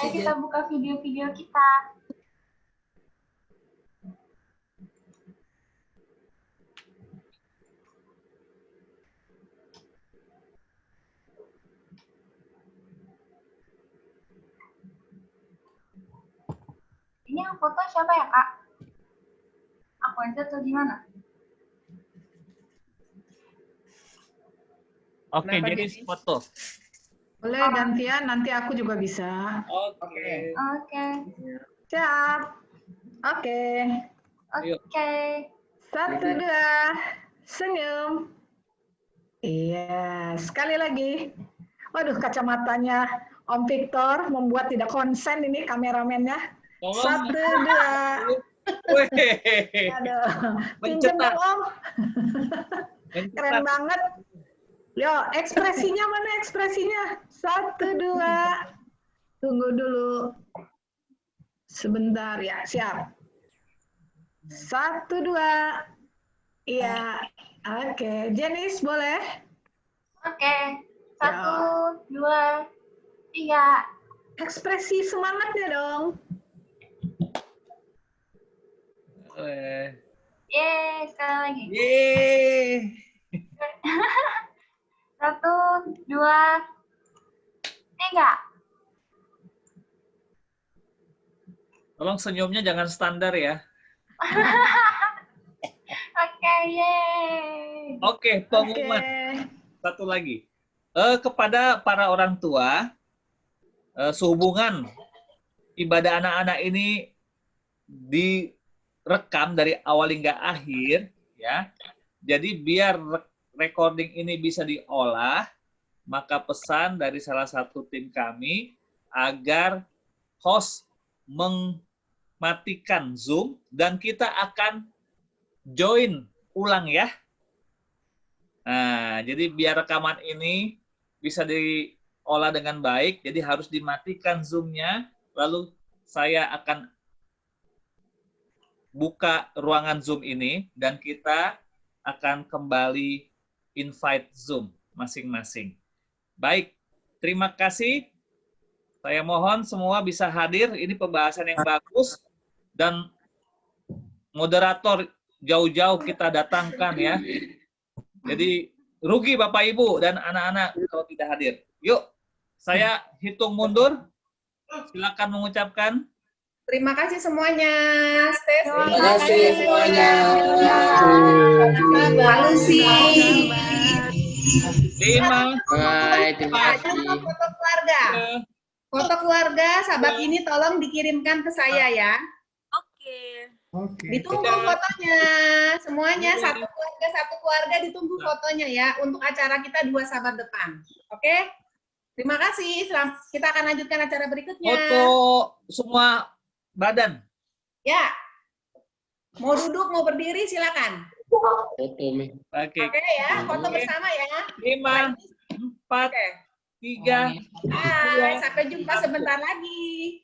Ayo kita buka video-video kita. Ini yang foto siapa ya, Kak? Aku aja atau gimana? Oke, jadi foto. Boleh gantian, nanti aku juga bisa. Oke. Oke. Siap. Oke. Oke. 1, 2, senyum. Iya, sekali lagi. Waduh, kacamatanya Om Victor membuat tidak konsen ini kameramennya. 1, 2. Aduh, pinjam dong Om. Keren banget. Yo, ekspresinya mana ekspresinya? 1, 2. Tunggu dulu. Sebentar ya, siap. 1, 2. Iya, oke. Jenis boleh? Oke. 1, 2, 3. ya. Ekspresi semangatnya dong. Yeay, sekali lagi. Yeay. 1, 2, 3. Tolong senyumnya jangan standar ya. Oke, yeay. Oke, pengumuman. Satu lagi. Kepada para orang tua, sehubungan ibadah anak-anak ini direkam dari awal hingga akhir, ya. Jadi biar recording ini bisa diolah, maka pesan dari salah satu tim kami agar host mematikan Zoom dan kita akan join ulang ya. Nah, jadi biar rekaman ini bisa diolah dengan baik, jadi harus dimatikan Zoom-nya, lalu saya akan buka ruangan Zoom ini dan kita akan kembali invite Zoom masing-masing. Baik, terima kasih. Saya mohon semua bisa hadir. Ini pembahasan yang bagus dan moderator jauh-jauh kita datangkan ya. Jadi rugi Bapak Ibu dan anak-anak kalau tidak hadir. Yuk, saya hitung mundur. Silakan mengucapkan. Terima kasih semuanya. Stay safe. Terima kasih semuanya. Salusi. 5. Baik, terima kasih. Foto keluarga. Foto keluarga sahabat ini tolong dikirimkan ke saya ya. Oke. Ditunggu fotonya. Semuanya satu keluarga ditunggu fotonya ya untuk acara kita 2 sahabat depan. Oke? Terima kasih. Kita akan lanjutkan acara berikutnya. Foto semua badan. Ya. Mau duduk, mau berdiri silakan. Foto Mi. Oke. Oke ya, foto bersama ya. 5, 4, 3, Hai, sampai jumpa sebentar lagi.